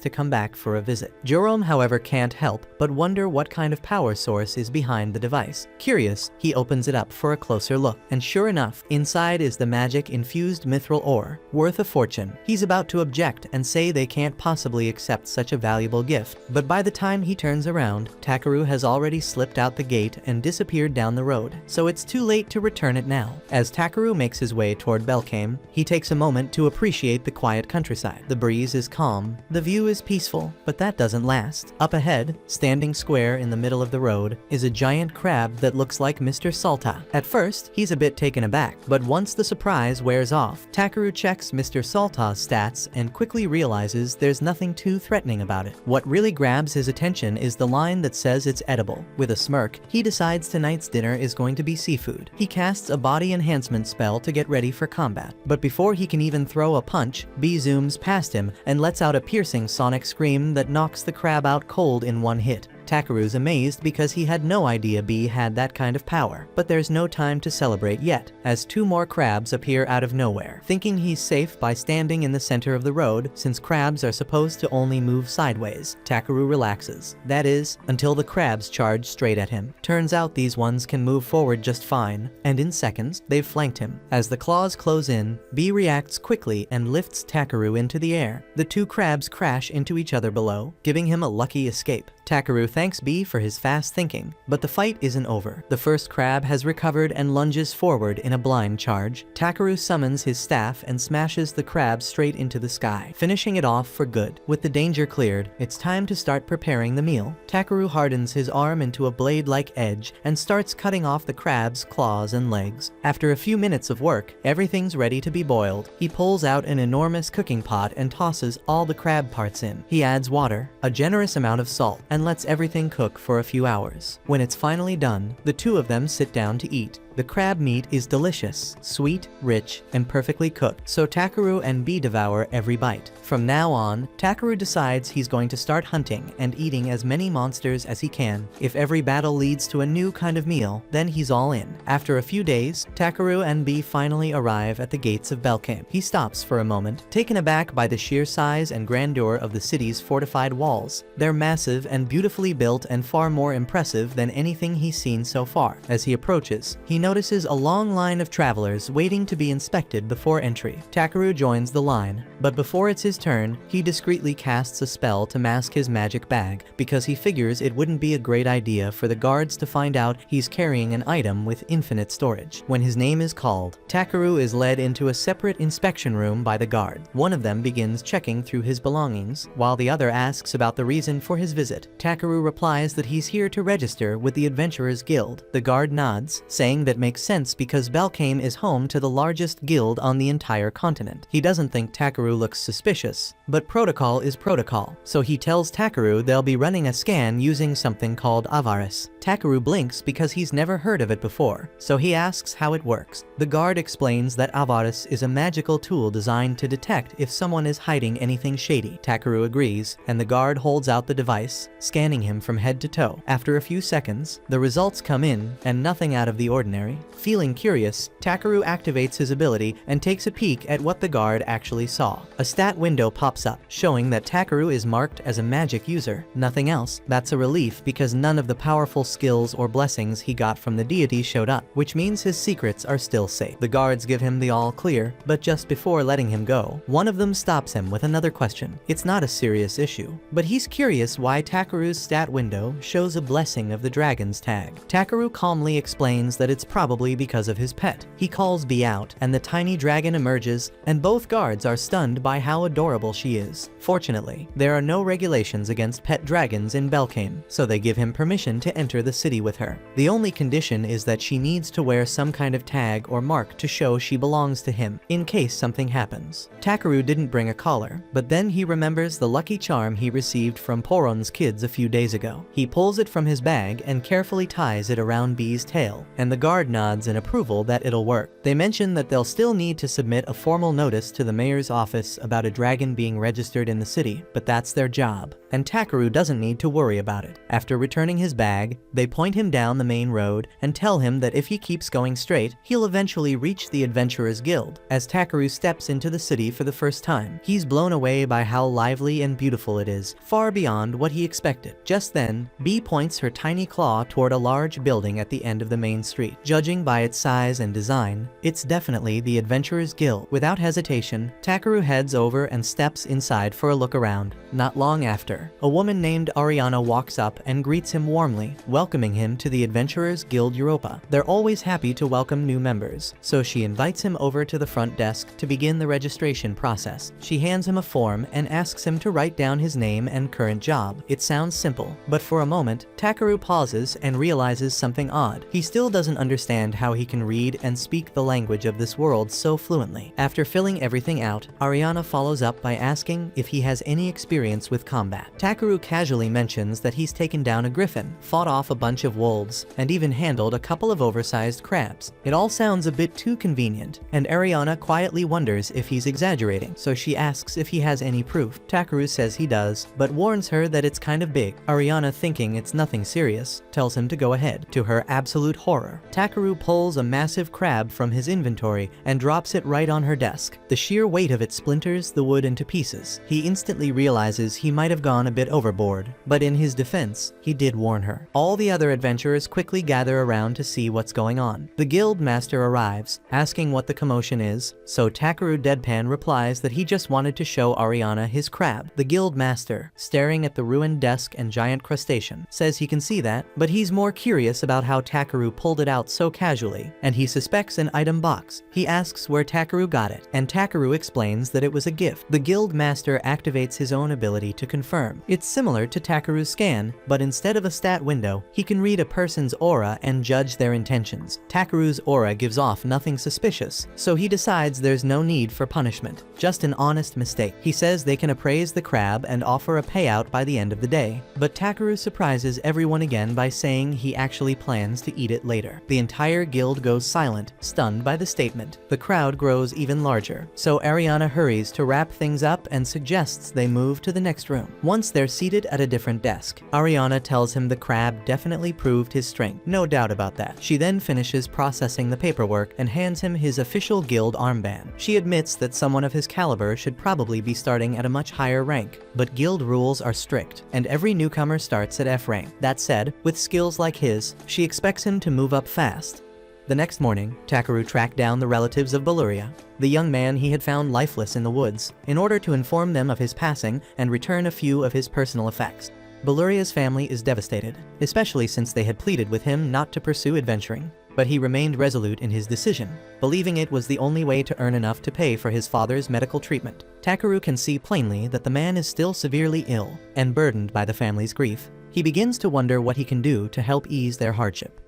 to come back for a visit. Jerome, however, can't help but wonder what kind of power source is behind the device. Curious, he opens it up for a closer look, and sure enough, inside is the magic-infused mithril ore, worth a fortune. He's about to object and say they can't possibly accept such a valuable gift, but by the time he turns around, Takeru has already slipped out the gate and disappeared down the road, so it's too late to return it now. As Takeru makes his way toward Belkame, he takes a moment to appreciate the quiet countryside. The breeze is calm, the view is peaceful, but that doesn't last. Up ahead, standing square in the middle of the road, is a giant crab that looks like Mr. Salta. At first, he's a bit taken aback, but once the surprise wears off, Takeru checks Mr. Salta's stats and quickly realizes there's nothing too threatening about it. What really grabs his attention is the line that says it's edible. With a smirk, he decides tonight's dinner is going to be seafood. He casts a body enhancement spell to get ready for combat, but before he can even throw a punch, B zooms past him and lets out a piercing sonic scream that knocks the crab out cold in one hit. Takeru's amazed because he had no idea B had that kind of power. But there's no time to celebrate yet, as two more crabs appear out of nowhere. Thinking he's safe by standing in the center of the road, since crabs are supposed to only move sideways, Takeru relaxes. That is, until the crabs charge straight at him. Turns out these ones can move forward just fine, and in seconds, they've flanked him. As the claws close in, B reacts quickly and lifts Takeru into the air. The two crabs crash into each other below, giving him a lucky escape. Takeru thanks B for his fast thinking, but the fight isn't over. The first crab has recovered and lunges forward in a blind charge. Takeru summons his staff and smashes the crab straight into the sky, finishing it off for good. With the danger cleared, it's time to start preparing the meal. Takeru hardens his arm into a blade-like edge and starts cutting off the crab's claws and legs. After a few minutes of work, everything's ready to be boiled. He pulls out an enormous cooking pot and tosses all the crab parts in. He adds water, a generous amount of salt, and lets everything cook for a few hours. When it's finally done, the two of them sit down to eat. The crab meat is delicious, sweet, rich, and perfectly cooked, so Takeru and B devour every bite. From now on, Takeru decides he's going to start hunting and eating as many monsters as he can. If every battle leads to a new kind of meal, then he's all in. After a few days, Takeru and B finally arrive at the gates of Belkame. He stops for a moment, taken aback by the sheer size and grandeur of the city's fortified walls. They're massive and beautifully built and far more impressive than anything he's seen so far. As he approaches, he notices a long line of travelers waiting to be inspected before entry. Takeru joins the line, but before it's his turn, he discreetly casts a spell to mask his magic bag, because he figures it wouldn't be a great idea for the guards to find out he's carrying an item with infinite storage. When his name is called, Takeru is led into a separate inspection room by the guard. One of them begins checking through his belongings, while the other asks about the reason for his visit. Takeru replies that he's here to register with the Adventurers Guild. The guard nods, saying that makes sense because Belkame is home to the largest guild on the entire continent. He doesn't think Takeru looks suspicious, but protocol is protocol, so he tells Takeru they'll be running a scan using something called Powerless. Takeru blinks because he's never heard of it before, so he asks how it works. The guard explains that Powerless is a magical tool designed to detect if someone is hiding anything shady. Takeru agrees, and the guard holds out the device, scanning him from head to toe. After a few seconds, the results come in, and nothing out of the ordinary imaginary? Feeling curious, Takeru activates his ability and takes a peek at what the guard actually saw. A stat window pops up, showing that Takeru is marked as a magic user. Nothing else. That's a relief because none of the powerful skills or blessings he got from the deity showed up, which means his secrets are still safe. The guards give him the all clear, but just before letting him go, one of them stops him with another question. It's not a serious issue, but he's curious why Takeru's stat window shows a blessing of the dragon's tag. Takeru calmly explains that it's probably because of his pet. He calls B out, and the tiny dragon emerges, and both guards are stunned by how adorable she is. Fortunately, there are no regulations against pet dragons in Belkane, so they give him permission to enter the city with her. The only condition is that she needs to wear some kind of tag or mark to show she belongs to him, in case something happens. Takeru didn't bring a collar, but then he remembers the lucky charm he received from Poron's kids a few days ago. He pulls it from his bag and carefully ties it around B's tail, and the guard nods in approval that it'll work. They mention that they'll still need to submit a formal notice to the mayor's office about a dragon being registered in the city, but that's their job, and Takeru doesn't need to worry about it. After returning his bag, they point him down the main road and tell him that if he keeps going straight, he'll eventually reach the Adventurers Guild. As Takeru steps into the city for the first time, he's blown away by how lively and beautiful it is, far beyond what he expected. Just then, B points her tiny claw toward a large building at the end of the main street. Judging by its size and design, it's definitely the Adventurers Guild. Without hesitation, Takeru heads over and steps inside for a look around. Not long after, a woman named Ariana walks up and greets him warmly, welcoming him to the Adventurers Guild Europa. They're always happy to welcome new members, so she invites him over to the front desk to begin the registration process. She hands him a form and asks him to write down his name and current job. It sounds simple, but for a moment, Takeru pauses and realizes something odd. He still doesn't understand how he can read and speak the language of this world so fluently. After filling everything out, Ariana follows up by asking if he has any experience with combat. Takeru casually mentions that he's taken down a griffin, fought off a bunch of wolves, and even handled a couple of oversized crabs. It all sounds a bit too convenient, and Ariana quietly wonders if he's exaggerating, so she asks if he has any proof. Takeru says he does, but warns her that it's kind of big. Ariana, thinking it's nothing serious, tells him to go ahead. To her absolute horror, Takeru pulls a massive crab from his inventory and drops it right on her desk. The sheer weight of it splinters the wood into pieces. He instantly realizes he might have gone a bit overboard, but in his defense, he did warn her. All the other adventurers quickly gather around to see what's going on. The guild master arrives, asking what the commotion is, so Takeru deadpan replies that he just wanted to show Ariana his crab. The guild master, staring at the ruined desk and giant crustacean, says he can see that, but he's more curious about how Takeru pulled it out so casually, and he suspects an item box. He asks where Takeru got it, and Takeru explains that it was a gift. The guild master activates his own ability to confirm. It's similar to Takeru's scan, but instead of a stat window, he can read a person's aura and judge their intentions. Takeru's aura gives off nothing suspicious, so he decides there's no need for punishment, just an honest mistake. He says they can appraise the crab and offer a payout by the end of the day, but Takeru surprises everyone again by saying he actually plans to eat it later. The entire guild goes silent, stunned by the statement. The crowd grows even larger, so Ariana hurries to wrap things up and suggests they move to the next room. Once they're seated at a different desk, Ariana tells him the crab definitely proved his strength, no doubt about that. She then finishes processing the paperwork and hands him his official guild armband. She admits that someone of his caliber should probably be starting at a much higher rank, but guild rules are strict, and every newcomer starts at F rank. That said, with skills like his, she expects him to move up fast. The next morning, Takeru tracked down the relatives of Beluria, the young man he had found lifeless in the woods, in order to inform them of his passing and return a few of his personal effects. Beluria's family is devastated, especially since they had pleaded with him not to pursue adventuring, but he remained resolute in his decision, believing it was the only way to earn enough to pay for his father's medical treatment. Takeru can see plainly that the man is still severely ill and burdened by the family's grief. He begins to wonder what he can do to help ease their hardship.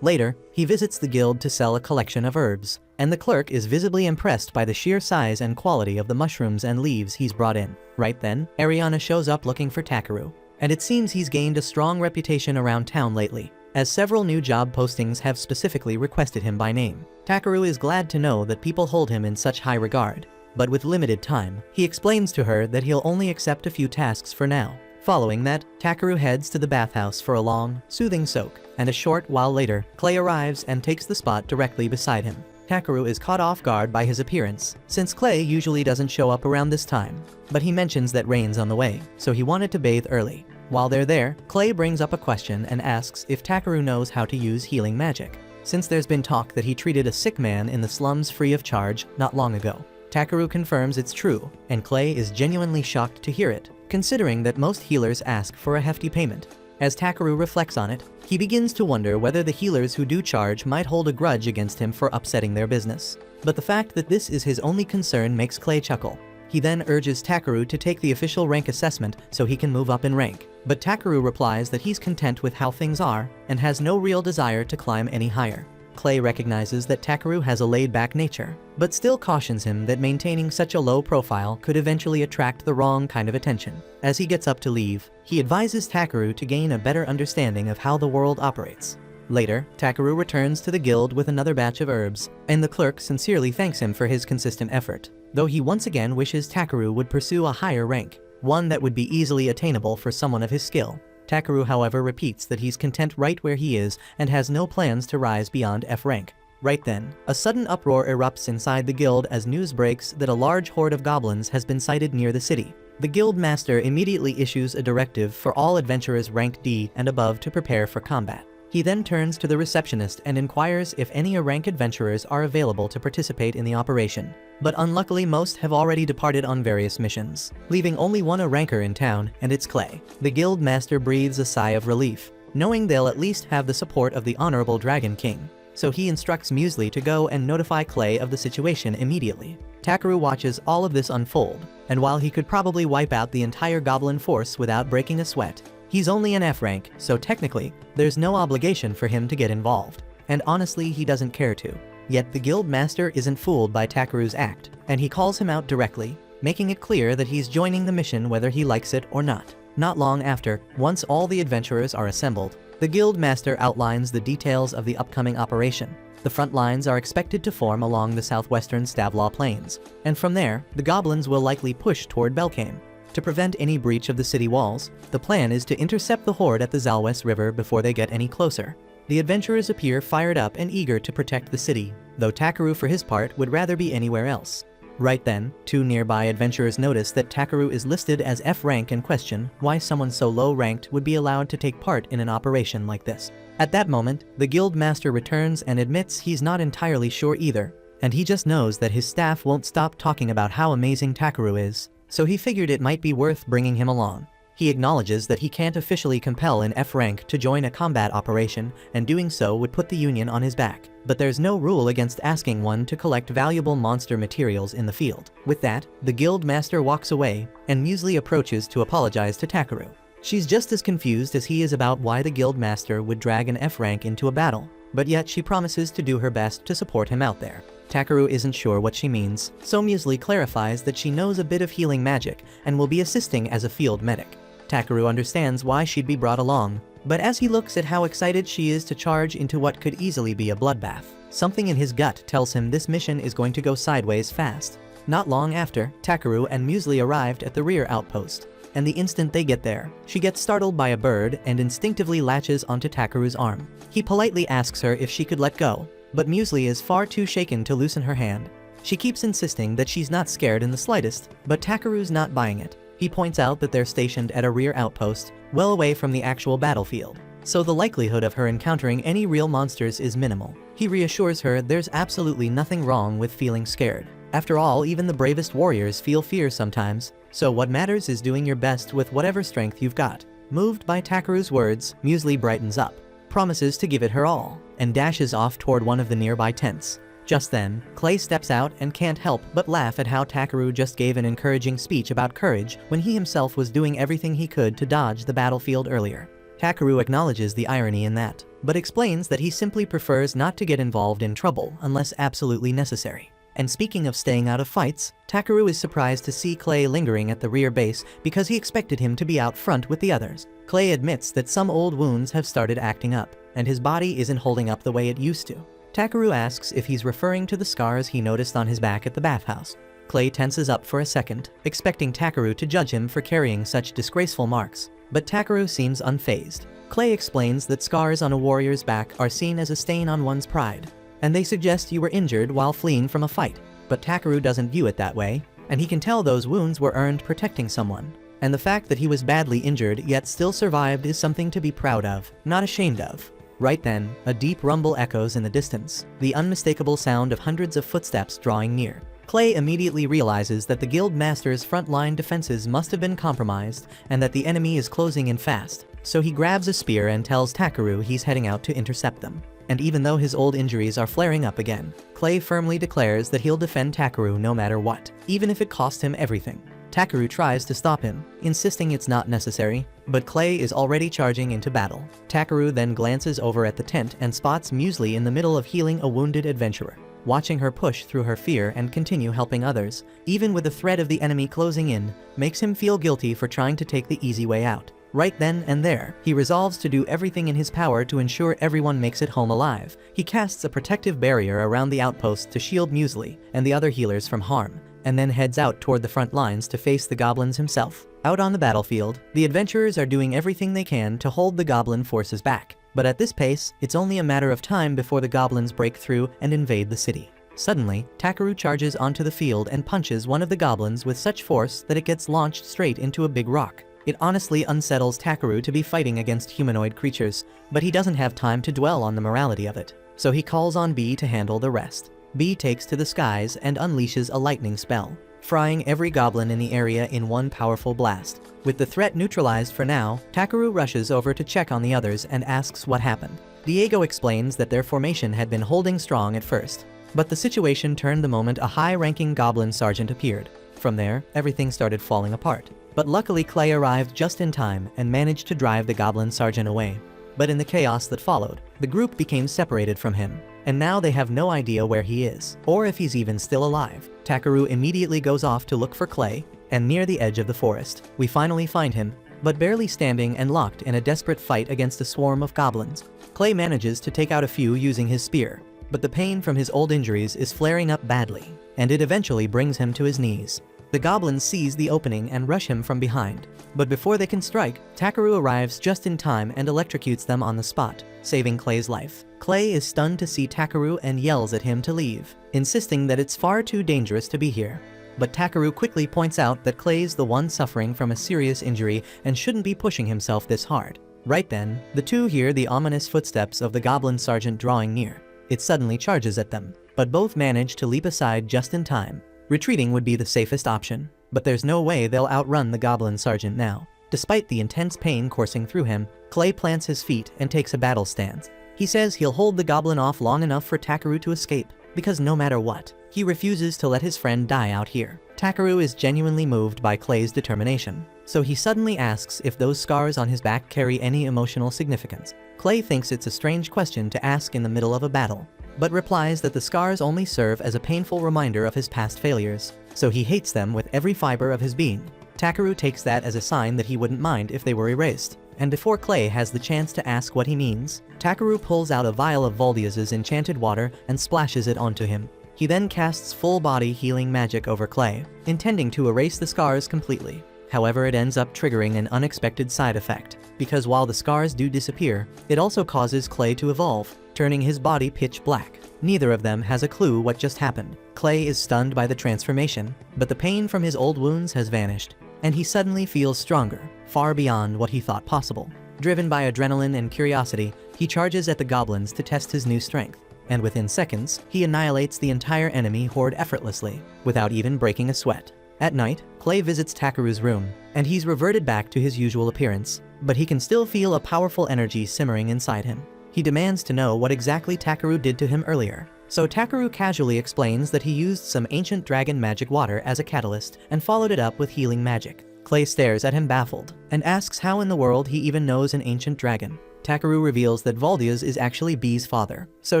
Later, he visits the guild to sell a collection of herbs, and the clerk is visibly impressed by the sheer size and quality of the mushrooms and leaves he's brought in. Right then, Ariana shows up looking for Takeru, and it seems he's gained a strong reputation around town lately, as several new job postings have specifically requested him by name. Takeru is glad to know that people hold him in such high regard, but with limited time, he explains to her that he'll only accept a few tasks for now. Following that, Takeru heads to the bathhouse for a long, soothing soak, and a short while later, Clay arrives and takes the spot directly beside him. Takeru is caught off guard by his appearance, since Clay usually doesn't show up around this time. But he mentions that rain's on the way, so he wanted to bathe early. While they're there, Clay brings up a question and asks if Takeru knows how to use healing magic, since there's been talk that he treated a sick man in the slums free of charge not long ago. Takeru confirms it's true, and Clay is genuinely shocked to hear it, considering that most healers ask for a hefty payment. As Takeru reflects on it, he begins to wonder whether the healers who do charge might hold a grudge against him for upsetting their business. But the fact that this is his only concern makes Clay chuckle. He then urges Takeru to take the official rank assessment so he can move up in rank. But Takeru replies that he's content with how things are and has no real desire to climb any higher. Clay recognizes that Takeru has a laid-back nature, but still cautions him that maintaining such a low profile could eventually attract the wrong kind of attention. As he gets up to leave, he advises Takeru to gain a better understanding of how the world operates. Later, Takeru returns to the guild with another batch of herbs, and the clerk sincerely thanks him for his consistent effort, though he once again wishes Takeru would pursue a higher rank, one that would be easily attainable for someone of his skill. Takeru, however, repeats that he's content right where he is and has no plans to rise beyond F rank. Right then, a sudden uproar erupts inside the guild as news breaks that a large horde of goblins has been sighted near the city. The guild master immediately issues a directive for all adventurers ranked D and above to prepare for combat. He then turns to the receptionist and inquires if any A-rank adventurers are available to participate in the operation. But unluckily most have already departed on various missions, leaving only one A-ranker in town, and it's Clay. The guild master breathes a sigh of relief, knowing they'll at least have the support of the Honorable Dragon King. So he instructs Muesli to go and notify Clay of the situation immediately. Takeru watches all of this unfold, and while he could probably wipe out the entire goblin force without breaking a sweat, he's only an F rank, so technically, there's no obligation for him to get involved. And honestly, he doesn't care to. Yet the guild master isn't fooled by Takeru's act, and he calls him out directly, making it clear that he's joining the mission whether he likes it or not. Not long after, once all the adventurers are assembled, the guild master outlines the details of the upcoming operation. The front lines are expected to form along the southwestern Stavlaw Plains, and from there, the goblins will likely push toward Belkane. To prevent any breach of the city walls, the plan is to intercept the horde at the Zalwes River before they get any closer. The adventurers appear fired up and eager to protect the city, though Takeru for his part would rather be anywhere else. Right then, two nearby adventurers notice that Takeru is listed as F rank and question why someone so low-ranked would be allowed to take part in an operation like this. At that moment, the guild master returns and admits he's not entirely sure either, and he just knows that his staff won't stop talking about how amazing Takeru is, so he figured it might be worth bringing him along. He acknowledges that he can't officially compel an F rank to join a combat operation, and doing so would put the Union on his back. But there's no rule against asking one to collect valuable monster materials in the field. With that, the guild master walks away, and Muesli approaches to apologize to Takeru. She's just as confused as he is about why the guild master would drag an F rank into a battle, but yet she promises to do her best to support him out there. Takeru isn't sure what she means, so Muesli clarifies that she knows a bit of healing magic and will be assisting as a field medic. Takeru understands why she'd be brought along, but as he looks at how excited she is to charge into what could easily be a bloodbath, something in his gut tells him this mission is going to go sideways fast. Not long after, Takeru and Muesli arrived at the rear outpost, and the instant they get there, she gets startled by a bird and instinctively latches onto Takeru's arm. He politely asks her if she could let go, but Muesli is far too shaken to loosen her hand. She keeps insisting that she's not scared in the slightest, but Takeru's not buying it. He points out that they're stationed at a rear outpost, well away from the actual battlefield, so the likelihood of her encountering any real monsters is minimal. He reassures her there's absolutely nothing wrong with feeling scared. After all, even the bravest warriors feel fear sometimes, so what matters is doing your best with whatever strength you've got. Moved by Takeru's words, Muesli brightens up, promises to give it her all, and dashes off toward one of the nearby tents. Just then, Clay steps out and can't help but laugh at how Takeru just gave an encouraging speech about courage when he himself was doing everything he could to dodge the battlefield earlier. Takeru acknowledges the irony in that, but explains that he simply prefers not to get involved in trouble unless absolutely necessary. And speaking of staying out of fights, Takeru is surprised to see Clay lingering at the rear base because he expected him to be out front with the others. Clay admits that some old wounds have started acting up, and his body isn't holding up the way it used to. Takeru asks if he's referring to the scars he noticed on his back at the bathhouse. Clay tenses up for a second, expecting Takeru to judge him for carrying such disgraceful marks. But Takeru seems unfazed. Clay explains that scars on a warrior's back are seen as a stain on one's pride, and they suggest you were injured while fleeing from a fight. But Takeru doesn't view it that way, and he can tell those wounds were earned protecting someone. And the fact that he was badly injured yet still survived is something to be proud of, not ashamed of. Right then, a deep rumble echoes in the distance, the unmistakable sound of hundreds of footsteps drawing near. Clay immediately realizes that the guild master's front-line defenses must have been compromised and that the enemy is closing in fast, so he grabs a spear and tells Takeru he's heading out to intercept them. And even though his old injuries are flaring up again, Clay firmly declares that he'll defend Takeru no matter what, even if it costs him everything. Takeru tries to stop him, insisting it's not necessary, but Clay is already charging into battle. Takeru then glances over at the tent and spots Muesli in the middle of healing a wounded adventurer. Watching her push through her fear and continue helping others, even with the threat of the enemy closing in, makes him feel guilty for trying to take the easy way out. Right then and there, he resolves to do everything in his power to ensure everyone makes it home alive. He casts a protective barrier around the outpost to shield Muesli and the other healers from harm, and then heads out toward the front lines to face the goblins himself. Out on the battlefield, the adventurers are doing everything they can to hold the goblin forces back. But at this pace, it's only a matter of time before the goblins break through and invade the city. Suddenly, Takeru charges onto the field and punches one of the goblins with such force that it gets launched straight into a big rock. It honestly unsettles Takeru to be fighting against humanoid creatures, but he doesn't have time to dwell on the morality of it, so he calls on B to handle the rest. B takes to the skies and unleashes a lightning spell, frying every goblin in the area in one powerful blast. With the threat neutralized for now, Takeru rushes over to check on the others and asks what happened. Diego explains that their formation had been holding strong at first, but the situation turned the moment a high-ranking goblin sergeant appeared. From there, everything started falling apart. But luckily Clay arrived just in time and managed to drive the goblin sergeant away. But in the chaos that followed, the group became separated from him, and now they have no idea where he is, or if he's even still alive. Takeru immediately goes off to look for Clay, and near the edge of the forest, we finally find him, but barely standing and locked in a desperate fight against a swarm of goblins. Clay manages to take out a few using his spear, but the pain from his old injuries is flaring up badly, and it eventually brings him to his knees. The goblins seize the opening and rush him from behind, but before they can strike, Takeru arrives just in time and electrocutes them on the spot, saving Clay's life. Clay is stunned to see Takeru and yells at him to leave, insisting that it's far too dangerous to be here. But Takeru quickly points out that Clay's the one suffering from a serious injury and shouldn't be pushing himself this hard. Right then, the two hear the ominous footsteps of the goblin sergeant drawing near. It suddenly charges at them, but both manage to leap aside just in time. Retreating would be the safest option, but there's no way they'll outrun the goblin sergeant now. Despite the intense pain coursing through him, Clay plants his feet and takes a battle stance. He says he'll hold the goblin off long enough for Takeru to escape, because no matter what, he refuses to let his friend die out here. Takeru is genuinely moved by Clay's determination, so he suddenly asks if those scars on his back carry any emotional significance. Clay thinks it's a strange question to ask in the middle of a battle, but replies that the scars only serve as a painful reminder of his past failures, so he hates them with every fiber of his being. Takeru takes that as a sign that he wouldn't mind if they were erased, and before Clay has the chance to ask what he means, Takeru pulls out a vial of Valdia's enchanted water and splashes it onto him. He then casts full-body healing magic over Clay, intending to erase the scars completely. However, it ends up triggering an unexpected side effect, because while the scars do disappear, it also causes Clay to evolve, turning his body pitch black. Neither of them has a clue what just happened. Clay is stunned by the transformation, but the pain from his old wounds has vanished, and he suddenly feels stronger, far beyond what he thought possible. Driven by adrenaline and curiosity, he charges at the goblins to test his new strength, and within seconds, he annihilates the entire enemy horde effortlessly, without even breaking a sweat. At night, Clay visits Takeru's room, and he's reverted back to his usual appearance, but he can still feel a powerful energy simmering inside him. He demands to know what exactly Takeru did to him earlier, so Takeru casually explains that he used some ancient dragon magic water as a catalyst and followed it up with healing magic. Clay stares at him baffled, and asks how in the world he even knows an ancient dragon. Takeru reveals that Valdia's is actually B's father, so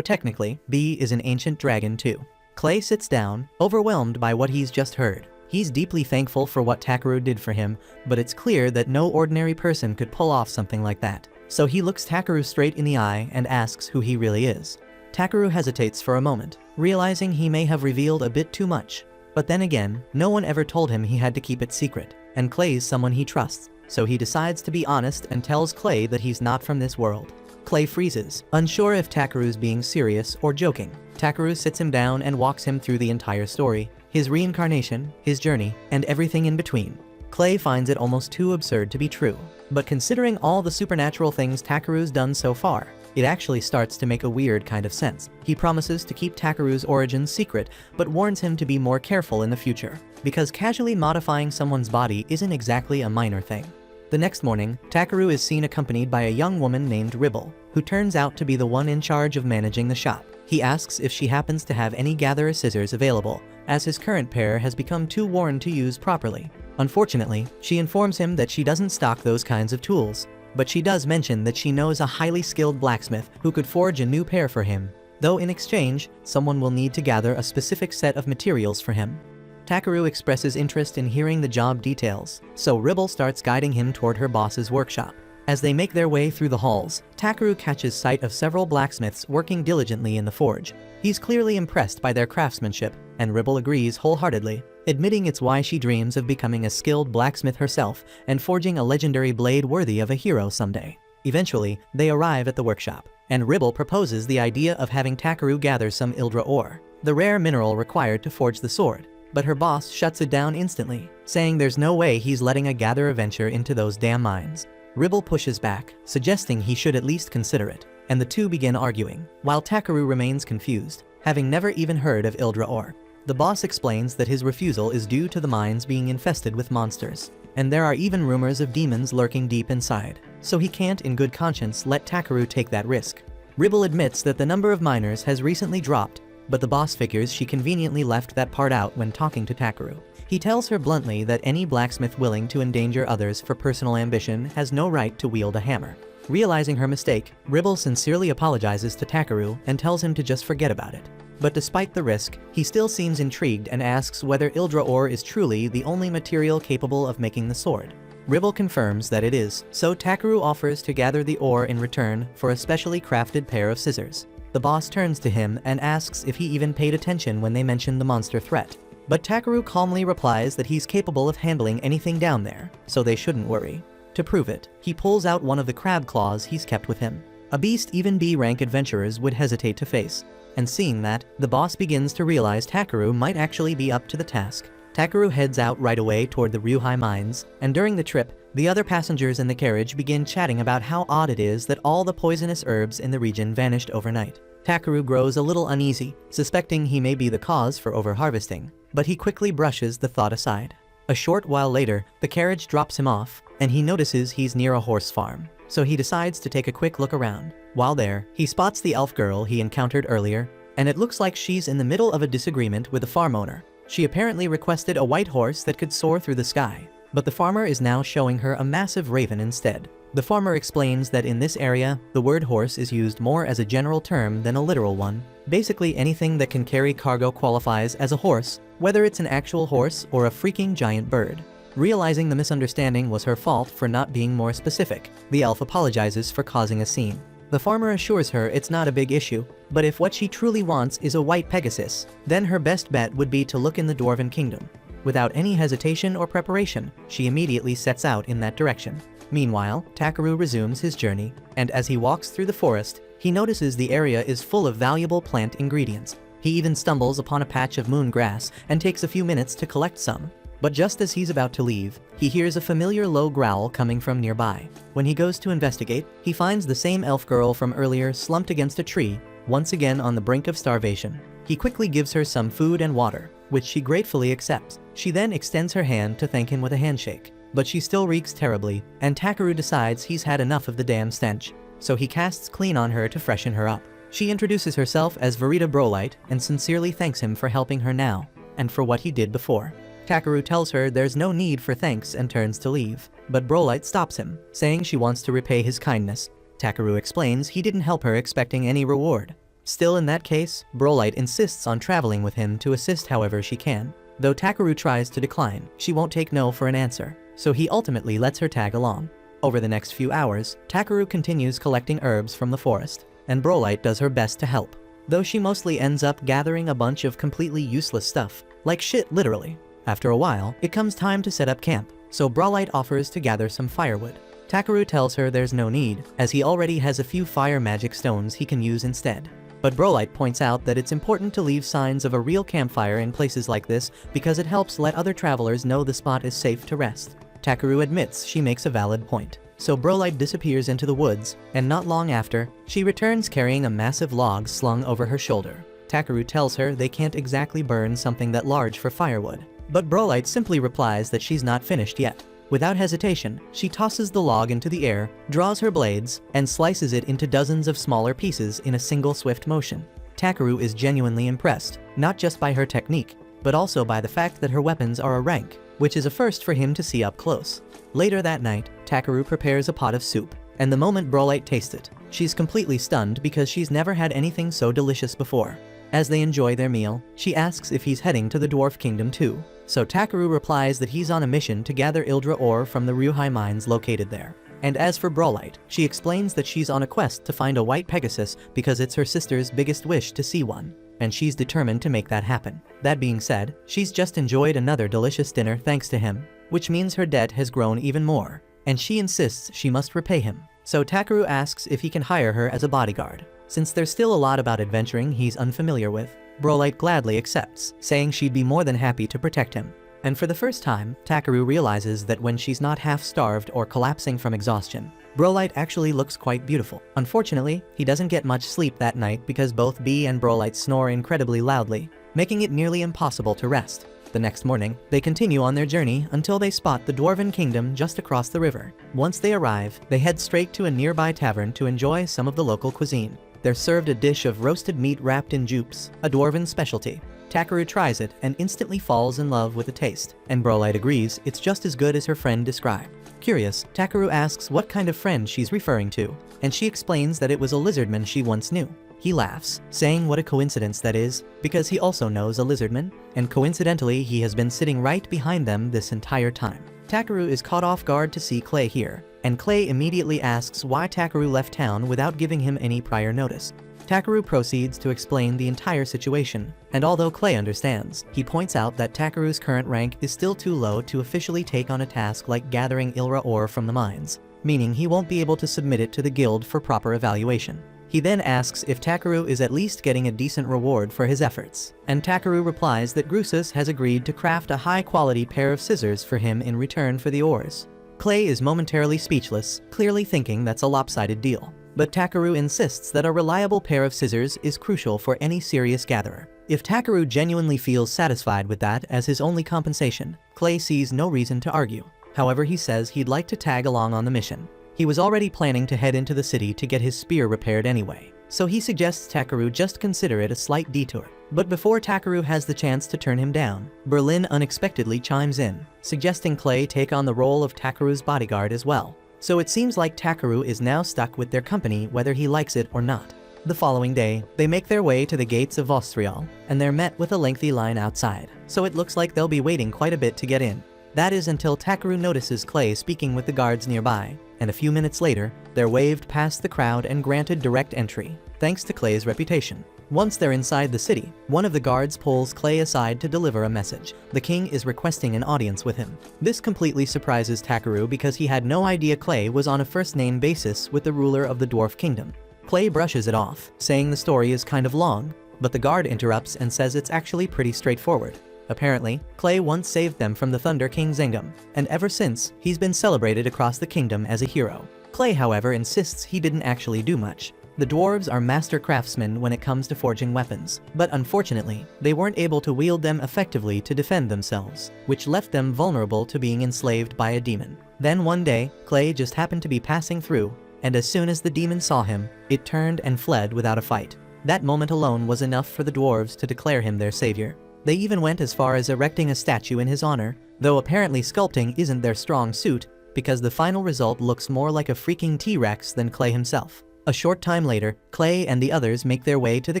technically, B is an ancient dragon too. Clay sits down, overwhelmed by what he's just heard. He's deeply thankful for what Takeru did for him, but it's clear that no ordinary person could pull off something like that. So he looks Takeru straight in the eye and asks who he really is. Takeru hesitates for a moment, realizing he may have revealed a bit too much. But then again, no one ever told him he had to keep it secret, and Clay's someone he trusts, so he decides to be honest and tells Clay that he's not from this world. Clay freezes, unsure if Takeru's being serious or joking. Takeru sits him down and walks him through the entire story, his reincarnation, his journey, and everything in between. Clay finds it almost too absurd to be true, but considering all the supernatural things Takeru's done so far, it actually starts to make a weird kind of sense. He promises to keep Takeru's origins secret, but warns him to be more careful in the future, because casually modifying someone's body isn't exactly a minor thing. The next morning, Takeru is seen accompanied by a young woman named Ribble, who turns out to be the one in charge of managing the shop. He asks if she happens to have any gatherer scissors available, as his current pair has become too worn to use properly. Unfortunately, she informs him that she doesn't stock those kinds of tools, but she does mention that she knows a highly skilled blacksmith who could forge a new pair for him, though in exchange, someone will need to gather a specific set of materials for him. Takeru expresses interest in hearing the job details, so Ribble starts guiding him toward her boss's workshop. As they make their way through the halls, Takeru catches sight of several blacksmiths working diligently in the forge. He's clearly impressed by their craftsmanship, and Ribble agrees wholeheartedly, admitting it's why she dreams of becoming a skilled blacksmith herself and forging a legendary blade worthy of a hero someday. Eventually, they arrive at the workshop, and Ribble proposes the idea of having Takeru gather some Ildra ore, the rare mineral required to forge the sword. But her boss shuts it down instantly, saying there's no way he's letting a gatherer venture into those damn mines. Ribble pushes back, suggesting he should at least consider it, and the two begin arguing, while Takeru remains confused, having never even heard of Ildra ore. The boss explains that his refusal is due to the mines being infested with monsters, and there are even rumors of demons lurking deep inside, so he can't in good conscience let Takeru take that risk. Ribble admits that the number of miners has recently dropped, but the boss figures she conveniently left that part out when talking to Takeru. He tells her bluntly that any blacksmith willing to endanger others for personal ambition has no right to wield a hammer. Realizing her mistake, Ribble sincerely apologizes to Takeru and tells him to just forget about it. But despite the risk, he still seems intrigued and asks whether Ildra ore is truly the only material capable of making the sword. Ribble confirms that it is, so Takeru offers to gather the ore in return for a specially crafted pair of scissors. The boss turns to him and asks if he even paid attention when they mentioned the monster threat. But Takeru calmly replies that he's capable of handling anything down there, so they shouldn't worry. To prove it, he pulls out one of the crab claws he's kept with him, a beast even B-rank adventurers would hesitate to face. And seeing that, the boss begins to realize Takeru might actually be up to the task. Takeru heads out right away toward the Ryuhai mines, and during the trip, the other passengers in the carriage begin chatting about how odd it is that all the poisonous herbs in the region vanished overnight. Takeru grows a little uneasy, suspecting he may be the cause for overharvesting, but he quickly brushes the thought aside. A short while later, the carriage drops him off, and he notices he's near a horse farm, so he decides to take a quick look around. While there, he spots the elf girl he encountered earlier, and it looks like she's in the middle of a disagreement with the farm owner. She apparently requested a white horse that could soar through the sky, but the farmer is now showing her a massive raven instead. The farmer explains that in this area, the word horse is used more as a general term than a literal one. Basically anything that can carry cargo qualifies as a horse, whether it's an actual horse or a freaking giant bird. Realizing the misunderstanding was her fault for not being more specific, the elf apologizes for causing a scene. The farmer assures her it's not a big issue, but if what she truly wants is a white Pegasus, then her best bet would be to look in the Dwarven Kingdom. Without any hesitation or preparation, she immediately sets out in that direction. Meanwhile, Takeru resumes his journey, and as he walks through the forest, he notices the area is full of valuable plant ingredients. He even stumbles upon a patch of moon grass and takes a few minutes to collect some. But just as he's about to leave, he hears a familiar low growl coming from nearby. When he goes to investigate, he finds the same elf girl from earlier slumped against a tree, once again on the brink of starvation. He quickly gives her some food and water, which she gratefully accepts. She then extends her hand to thank him with a handshake. But she still reeks terribly, and Takeru decides he's had enough of the damn stench, so he casts clean on her to freshen her up. She introduces herself as Verita Brolite and sincerely thanks him for helping her now, and for what he did before. Takeru tells her there's no need for thanks and turns to leave, but Brolite stops him, saying she wants to repay his kindness. Takeru explains he didn't help her expecting any reward. Still in that case, Brolite insists on traveling with him to assist however she can. Though Takeru tries to decline, she won't take no for an answer, so he ultimately lets her tag along. Over the next few hours, Takeru continues collecting herbs from the forest, and Brolite does her best to help. though she mostly ends up gathering a bunch of completely useless stuff. Like shit, literally. After a while, it comes time to set up camp, so Brawlite offers to gather some firewood. Takaru tells her there's no need, as he already has a few fire magic stones he can use instead. But Brawlite points out that it's important to leave signs of a real campfire in places like this because it helps let other travelers know the spot is safe to rest. Takaru admits she makes a valid point. So Brawlite disappears into the woods, and not long after, she returns carrying a massive log slung over her shoulder. Takaru tells her they can't exactly burn something that large for firewood. But Brawlite simply replies that she's not finished yet. Without hesitation, she tosses the log into the air, draws her blades, and slices it into dozens of smaller pieces in a single swift motion. Takaru is genuinely impressed, not just by her technique, but also by the fact that her weapons are a rank, which is a first for him to see up close. Later that night, Takaru prepares a pot of soup, and the moment Brawlite tastes it, she's completely stunned because she's never had anything so delicious before. As they enjoy their meal, she asks if he's heading to the Dwarf Kingdom too. So Takaru replies that he's on a mission to gather Ildra ore from the Ryuhai mines located there. And as for Brawlite, she explains that she's on a quest to find a white Pegasus because it's her sister's biggest wish to see one, and she's determined to make that happen. That being said, she's just enjoyed another delicious dinner thanks to him, which means her debt has grown even more, and she insists she must repay him. So Takaru asks if he can hire her as a bodyguard. Since there's still a lot about adventuring he's unfamiliar with, Brawlite gladly accepts, saying she'd be more than happy to protect him. And for the first time, Takaru realizes that when she's not half-starved or collapsing from exhaustion, Brawlite actually looks quite beautiful. Unfortunately, he doesn't get much sleep that night because both Bee and Brawlite snore incredibly loudly, making it nearly impossible to rest. The next morning, they continue on their journey until they spot the Dwarven Kingdom just across the river. Once they arrive, they head straight to a nearby tavern to enjoy some of the local cuisine. They're served a dish of roasted meat wrapped in jupes, a dwarven specialty. Takaru tries it and instantly falls in love with the taste, and Brawlite agrees it's just as good as her friend described. Curious, Takaru asks what kind of friend she's referring to, and she explains that it was a lizardman she once knew. He laughs, saying what a coincidence that is, because he also knows a lizardman, and coincidentally he has been sitting right behind them this entire time. Takaru is caught off guard to see Clay here, and Clay immediately asks why Takaru left town without giving him any prior notice. Takaru proceeds to explain the entire situation, and although Clay understands, he points out that Takaru's current rank is still too low to officially take on a task like gathering Ildra ore from the mines, meaning he won't be able to submit it to the guild for proper evaluation. He then asks if Takaru is at least getting a decent reward for his efforts, and Takaru replies that Grusus has agreed to craft a high-quality pair of scissors for him in return for the ores. Clay is momentarily speechless, clearly thinking that's a lopsided deal. But Takaru insists that a reliable pair of scissors is crucial for any serious gatherer. If Takaru genuinely feels satisfied with that as his only compensation, Clay sees no reason to argue. However, he says he'd like to tag along on the mission. He was already planning to head into the city to get his spear repaired anyway, so he suggests Takaru just consider it a slight detour. But before Takaru has the chance to turn him down, Berlin unexpectedly chimes in, suggesting Clay take on the role of Takaru's bodyguard as well. So it seems like Takaru is now stuck with their company whether he likes it or not. The following day, they make their way to the gates of Vostrial, and they're met with a lengthy line outside, so it looks like they'll be waiting quite a bit to get in. That is until Takaru notices Clay speaking with the guards nearby, and a few minutes later, they're waved past the crowd and granted direct entry, thanks to Clay's reputation. Once they're inside the city, one of the guards pulls Clay aside to deliver a message. The king is requesting an audience with him. This completely surprises Takaru because he had no idea Clay was on a first-name basis with the ruler of the Dwarf Kingdom. Clay brushes it off, saying the story is kind of long, but the guard interrupts and says it's actually pretty straightforward. Apparently, Clay once saved them from the Thunder King Zengum, and ever since, he's been celebrated across the kingdom as a hero. Clay, however, insists he didn't actually do much. The dwarves are master craftsmen when it comes to forging weapons, but unfortunately, they weren't able to wield them effectively to defend themselves, which left them vulnerable to being enslaved by a demon. Then one day, Clay just happened to be passing through, and as soon as the demon saw him, it turned and fled without a fight. That moment alone was enough for the dwarves to declare him their savior. They even went as far as erecting a statue in his honor, though apparently sculpting isn't their strong suit, because the final result looks more like a freaking T-Rex than Clay himself. A short time later, Clay and the others make their way to the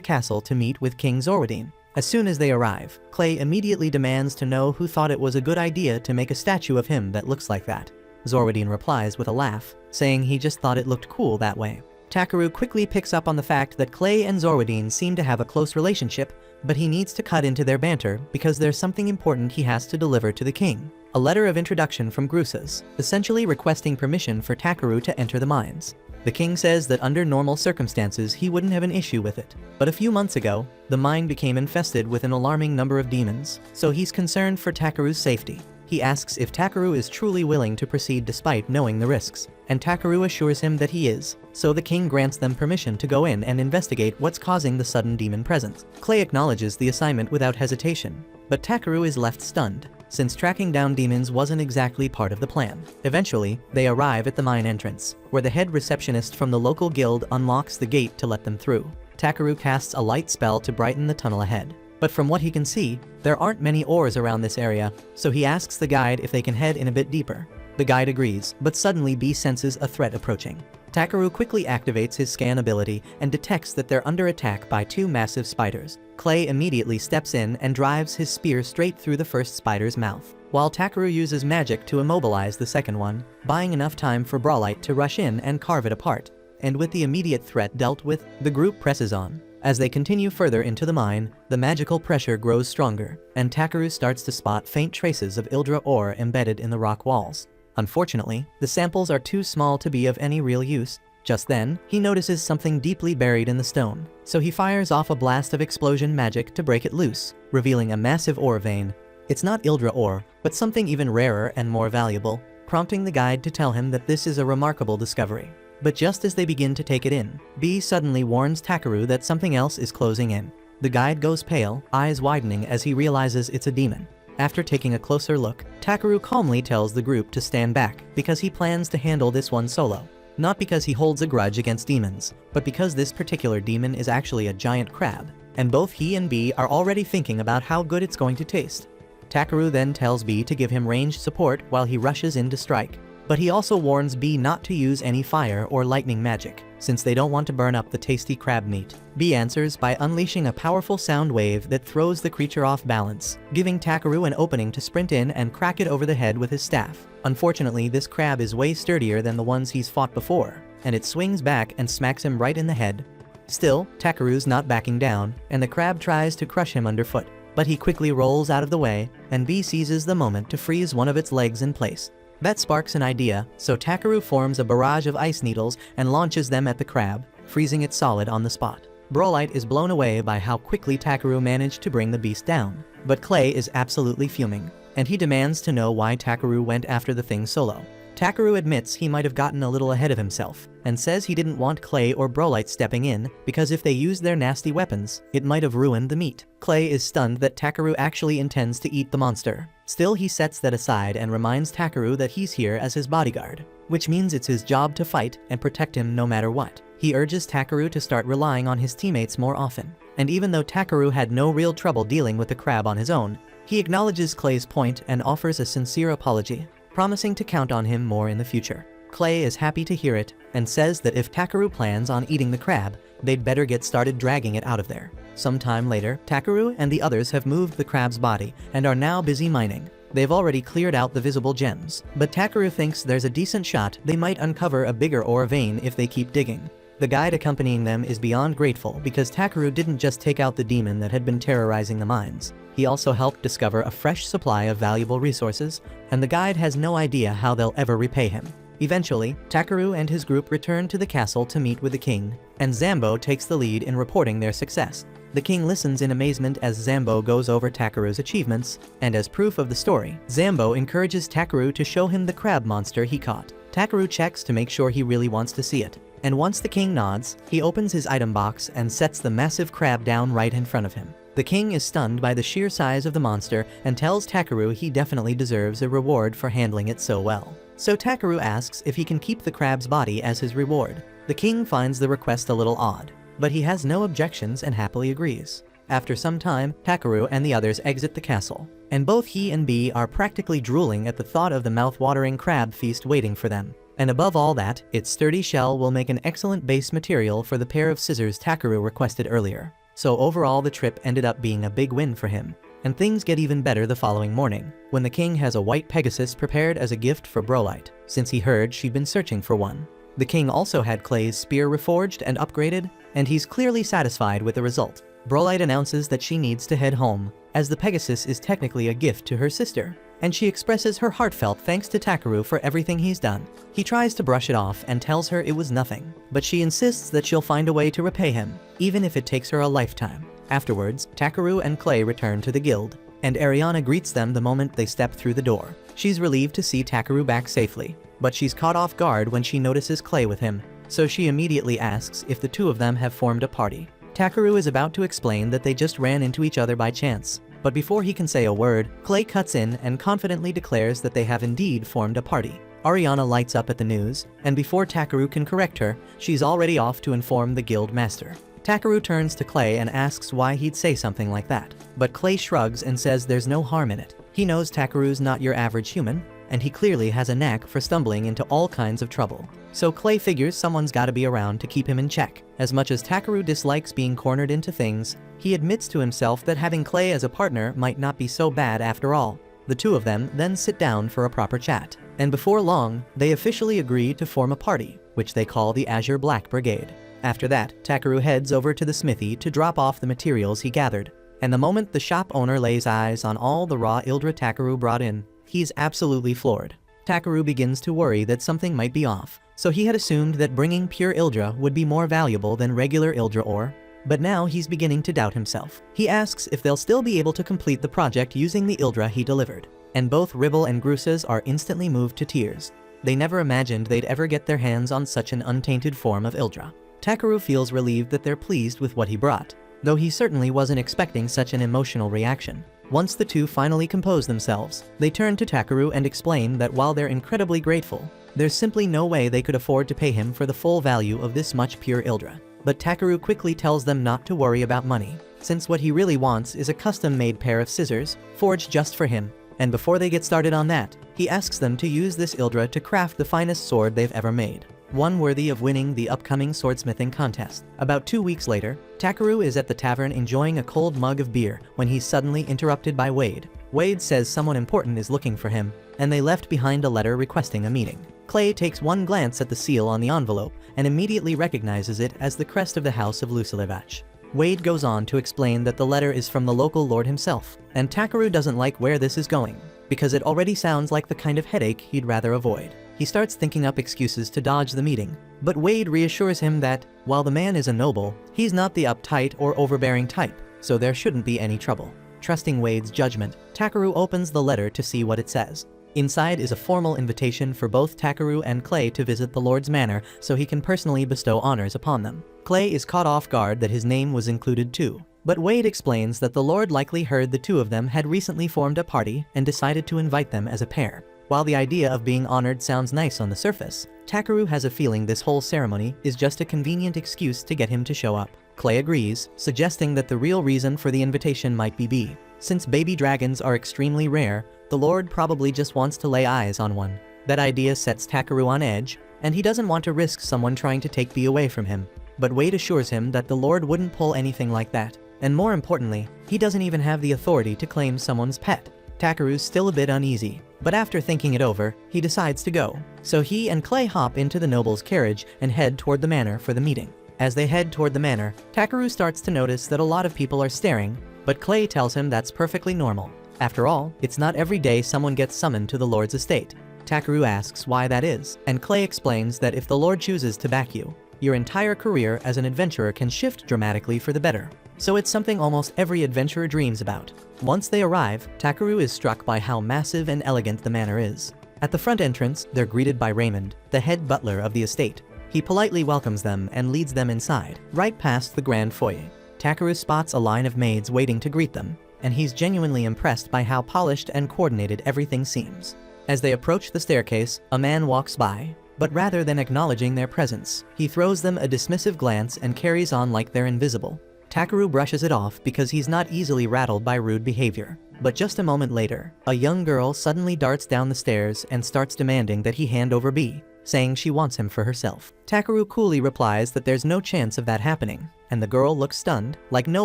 castle to meet with King Zorwadin. As soon as they arrive, Clay immediately demands to know who thought it was a good idea to make a statue of him that looks like that. Zorwadin replies with a laugh, saying he just thought it looked cool that way. Takaru quickly picks up on the fact that Clay and Zorwadine seem to have a close relationship, but he needs to cut into their banter because there's something important he has to deliver to the king. A letter of introduction from Grusas, essentially requesting permission for Takaru to enter the mines. The king says that under normal circumstances he wouldn't have an issue with it. But a few months ago, the mine became infested with an alarming number of demons, so he's concerned for Takaru's safety. He asks if Takaru is truly willing to proceed despite knowing the risks, and Takaru assures him that he is, so the king grants them permission to go in and investigate what's causing the sudden demon presence. Clay acknowledges the assignment without hesitation, but Takaru is left stunned, since tracking down demons wasn't exactly part of the plan. Eventually, they arrive at the mine entrance, where the head receptionist from the local guild unlocks the gate to let them through. Takaru casts a light spell to brighten the tunnel ahead. But from what he can see, there aren't many ores around this area, so he asks the guide if they can head in a bit deeper. The guide agrees, but suddenly B senses a threat approaching. Takaru quickly activates his scan ability and detects that they're under attack by two massive spiders. Clay immediately steps in and drives his spear straight through the first spider's mouth, while Takaru uses magic to immobilize the second one, buying enough time for Brawlite to rush in and carve it apart. And with the immediate threat dealt with, the group presses on. As they continue further into the mine, the magical pressure grows stronger, and Takaru starts to spot faint traces of Ildra ore embedded in the rock walls. Unfortunately, the samples are too small to be of any real use. Just then, he notices something deeply buried in the stone, so he fires off a blast of explosion magic to break it loose, revealing a massive ore vein. It's not Ildra ore, but something even rarer and more valuable, prompting the guide to tell him that this is a remarkable discovery. But just as they begin to take it in, B suddenly warns Takaru that something else is closing in. The guide goes pale, eyes widening as he realizes it's a demon. After taking a closer look, Takaru calmly tells the group to stand back because he plans to handle this one solo. Not because he holds a grudge against demons, but because this particular demon is actually a giant crab, and both he and B are already thinking about how good it's going to taste. Takaru then tells B to give him ranged support while he rushes in to strike. But he also warns B not to use any fire or lightning magic, since they don't want to burn up the tasty crab meat. B answers by unleashing a powerful sound wave that throws the creature off balance, giving Takaru an opening to sprint in and crack it over the head with his staff. Unfortunately, this crab is way sturdier than the ones he's fought before, and it swings back and smacks him right in the head. Still, Takaru's not backing down, and the crab tries to crush him underfoot, but he quickly rolls out of the way, and B seizes the moment to freeze one of its legs in place. That sparks an idea, so Takaru forms a barrage of ice needles and launches them at the crab, freezing it solid on the spot. Brawlite is blown away by how quickly Takaru managed to bring the beast down, but Clay is absolutely fuming, and he demands to know why Takaru went after the thing solo. Takaru admits he might have gotten a little ahead of himself, and says he didn't want Clay or Brawlite stepping in because if they used their nasty weapons, it might have ruined the meat. Clay is stunned that Takaru actually intends to eat the monster. Still, he sets that aside and reminds Takaru that he's here as his bodyguard, which means it's his job to fight and protect him no matter what. He urges Takaru to start relying on his teammates more often, and even though Takaru had no real trouble dealing with the crab on his own, he acknowledges Clay's point and offers a sincere apology, promising to count on him more in the future. Clay is happy to hear it, and says that if Takaru plans on eating the crab, they'd better get started dragging it out of there. Sometime later, Takaru and the others have moved the crab's body and are now busy mining. They've already cleared out the visible gems, but Takaru thinks there's a decent shot they might uncover a bigger ore vein if they keep digging. The guide accompanying them is beyond grateful because Takaru didn't just take out the demon that had been terrorizing the mines. He also helped discover a fresh supply of valuable resources, and the guide has no idea how they'll ever repay him. Eventually, Takaru and his group return to the castle to meet with the king, and Zambo takes the lead in reporting their success. The king listens in amazement as Zambo goes over Takaru's achievements, and as proof of the story, Zambo encourages Takaru to show him the crab monster he caught. Takaru checks to make sure he really wants to see it, and once the king nods, he opens his item box and sets the massive crab down right in front of him. The king is stunned by the sheer size of the monster and tells Takaru he definitely deserves a reward for handling it so well. So Takaru asks if he can keep the crab's body as his reward. The king finds the request a little odd, but he has no objections and happily agrees. After some time, Takaru and the others exit the castle, and both he and B are practically drooling at the thought of the mouth-watering crab feast waiting for them. And above all that, its sturdy shell will make an excellent base material for the pair of scissors Takaru requested earlier. So overall, the trip ended up being a big win for him. And things get even better the following morning, when the king has a white Pegasus prepared as a gift for Brawlite, since he heard she'd been searching for one. The king also had Clay's spear reforged and upgraded, and he's clearly satisfied with the result. Brolite announces that she needs to head home, as the Pegasus is technically a gift to her sister, and she expresses her heartfelt thanks to Takeru for everything he's done. He tries to brush it off and tells her it was nothing, but she insists that she'll find a way to repay him, even if it takes her a lifetime. Afterwards, Takeru and Clay return to the guild, and Ariana greets them the moment they step through the door. She's relieved to see Takeru back safely, but she's caught off guard when she notices Clay with him, so she immediately asks if the two of them have formed a party. Takeru is about to explain that they just ran into each other by chance, but before he can say a word, Clay cuts in and confidently declares that they have indeed formed a party. Ariana lights up at the news, and before Takeru can correct her, she's already off to inform the guild master. Takeru turns to Clay and asks why he'd say something like that, but Clay shrugs and says there's no harm in it. He knows Takeru's not your average human, and he clearly has a knack for stumbling into all kinds of trouble. So Clay figures someone's gotta be around to keep him in check. As much as Takeru dislikes being cornered into things, he admits to himself that having Clay as a partner might not be so bad after all. The two of them then sit down for a proper chat, and before long, they officially agree to form a party, which they call the Azure Black Brigade. After that, Takeru heads over to the smithy to drop off the materials he gathered, and the moment the shop owner lays eyes on all the raw Ildra Takeru brought in, he's absolutely floored. Takeru begins to worry that something might be off, so he had assumed that bringing pure Ildra would be more valuable than regular Ildra ore, but now he's beginning to doubt himself. He asks if they'll still be able to complete the project using the Ildra he delivered, and both Ribble and Grusas are instantly moved to tears. They never imagined they'd ever get their hands on such an untainted form of Ildra. Takeru feels relieved that they're pleased with what he brought, though he certainly wasn't expecting such an emotional reaction. Once the two finally compose themselves, they turn to Takeru and explain that while they're incredibly grateful, there's simply no way they could afford to pay him for the full value of this much pure Ildra. But Takeru quickly tells them not to worry about money, since what he really wants is a custom-made pair of scissors, forged just for him. And before they get started on that, he asks them to use this Ildra to craft the finest sword they've ever made, one worthy of winning the upcoming swordsmithing contest. About 2 weeks later, Takeru is at the tavern enjoying a cold mug of beer when he's suddenly interrupted by Wade. Wade says someone important is looking for him, and they left behind a letter requesting a meeting. Clay takes one glance at the seal on the envelope and immediately recognizes it as the crest of the House of Lucilevach. Wade goes on to explain that the letter is from the local lord himself, and Takeru doesn't like where this is going, because it already sounds like the kind of headache he'd rather avoid. He starts thinking up excuses to dodge the meeting, but Wade reassures him that, while the man is a noble, he's not the uptight or overbearing type, so there shouldn't be any trouble. Trusting Wade's judgment, Takeru opens the letter to see what it says. Inside is a formal invitation for both Takeru and Clay to visit the Lord's manor so he can personally bestow honors upon them. Clay is caught off guard that his name was included too, but Wade explains that the Lord likely heard the two of them had recently formed a party and decided to invite them as a pair. While the idea of being honored sounds nice on the surface, Takeru has a feeling this whole ceremony is just a convenient excuse to get him to show up. Clay agrees, suggesting that the real reason for the invitation might be B. Since baby dragons are extremely rare, the Lord probably just wants to lay eyes on one. That idea sets Takeru on edge, and he doesn't want to risk someone trying to take B away from him. But Wade assures him that the Lord wouldn't pull anything like that, and more importantly, he doesn't even have the authority to claim someone's pet. Takeru's still a bit uneasy, but after thinking it over, he decides to go. So he and Clay hop into the noble's carriage and head toward the manor for the meeting. As they head toward the manor, Takeru starts to notice that a lot of people are staring, but Clay tells him that's perfectly normal. After all, it's not every day someone gets summoned to the Lord's estate. Takeru asks why that is, and Clay explains that if the Lord chooses to back you, your entire career as an adventurer can shift dramatically for the better. So it's something almost every adventurer dreams about. Once they arrive, Takeru is struck by how massive and elegant the manor is. At the front entrance, they're greeted by Raymond, the head butler of the estate. He politely welcomes them and leads them inside, right past the grand foyer. Takeru spots a line of maids waiting to greet them, and he's genuinely impressed by how polished and coordinated everything seems. As they approach the staircase, a man walks by, but rather than acknowledging their presence, he throws them a dismissive glance and carries on like they're invisible. Takeru brushes it off because he's not easily rattled by rude behavior. But just a moment later, a young girl suddenly darts down the stairs and starts demanding that he hand over B, saying she wants him for herself. Takeru coolly replies that there's no chance of that happening, and the girl looks stunned, like no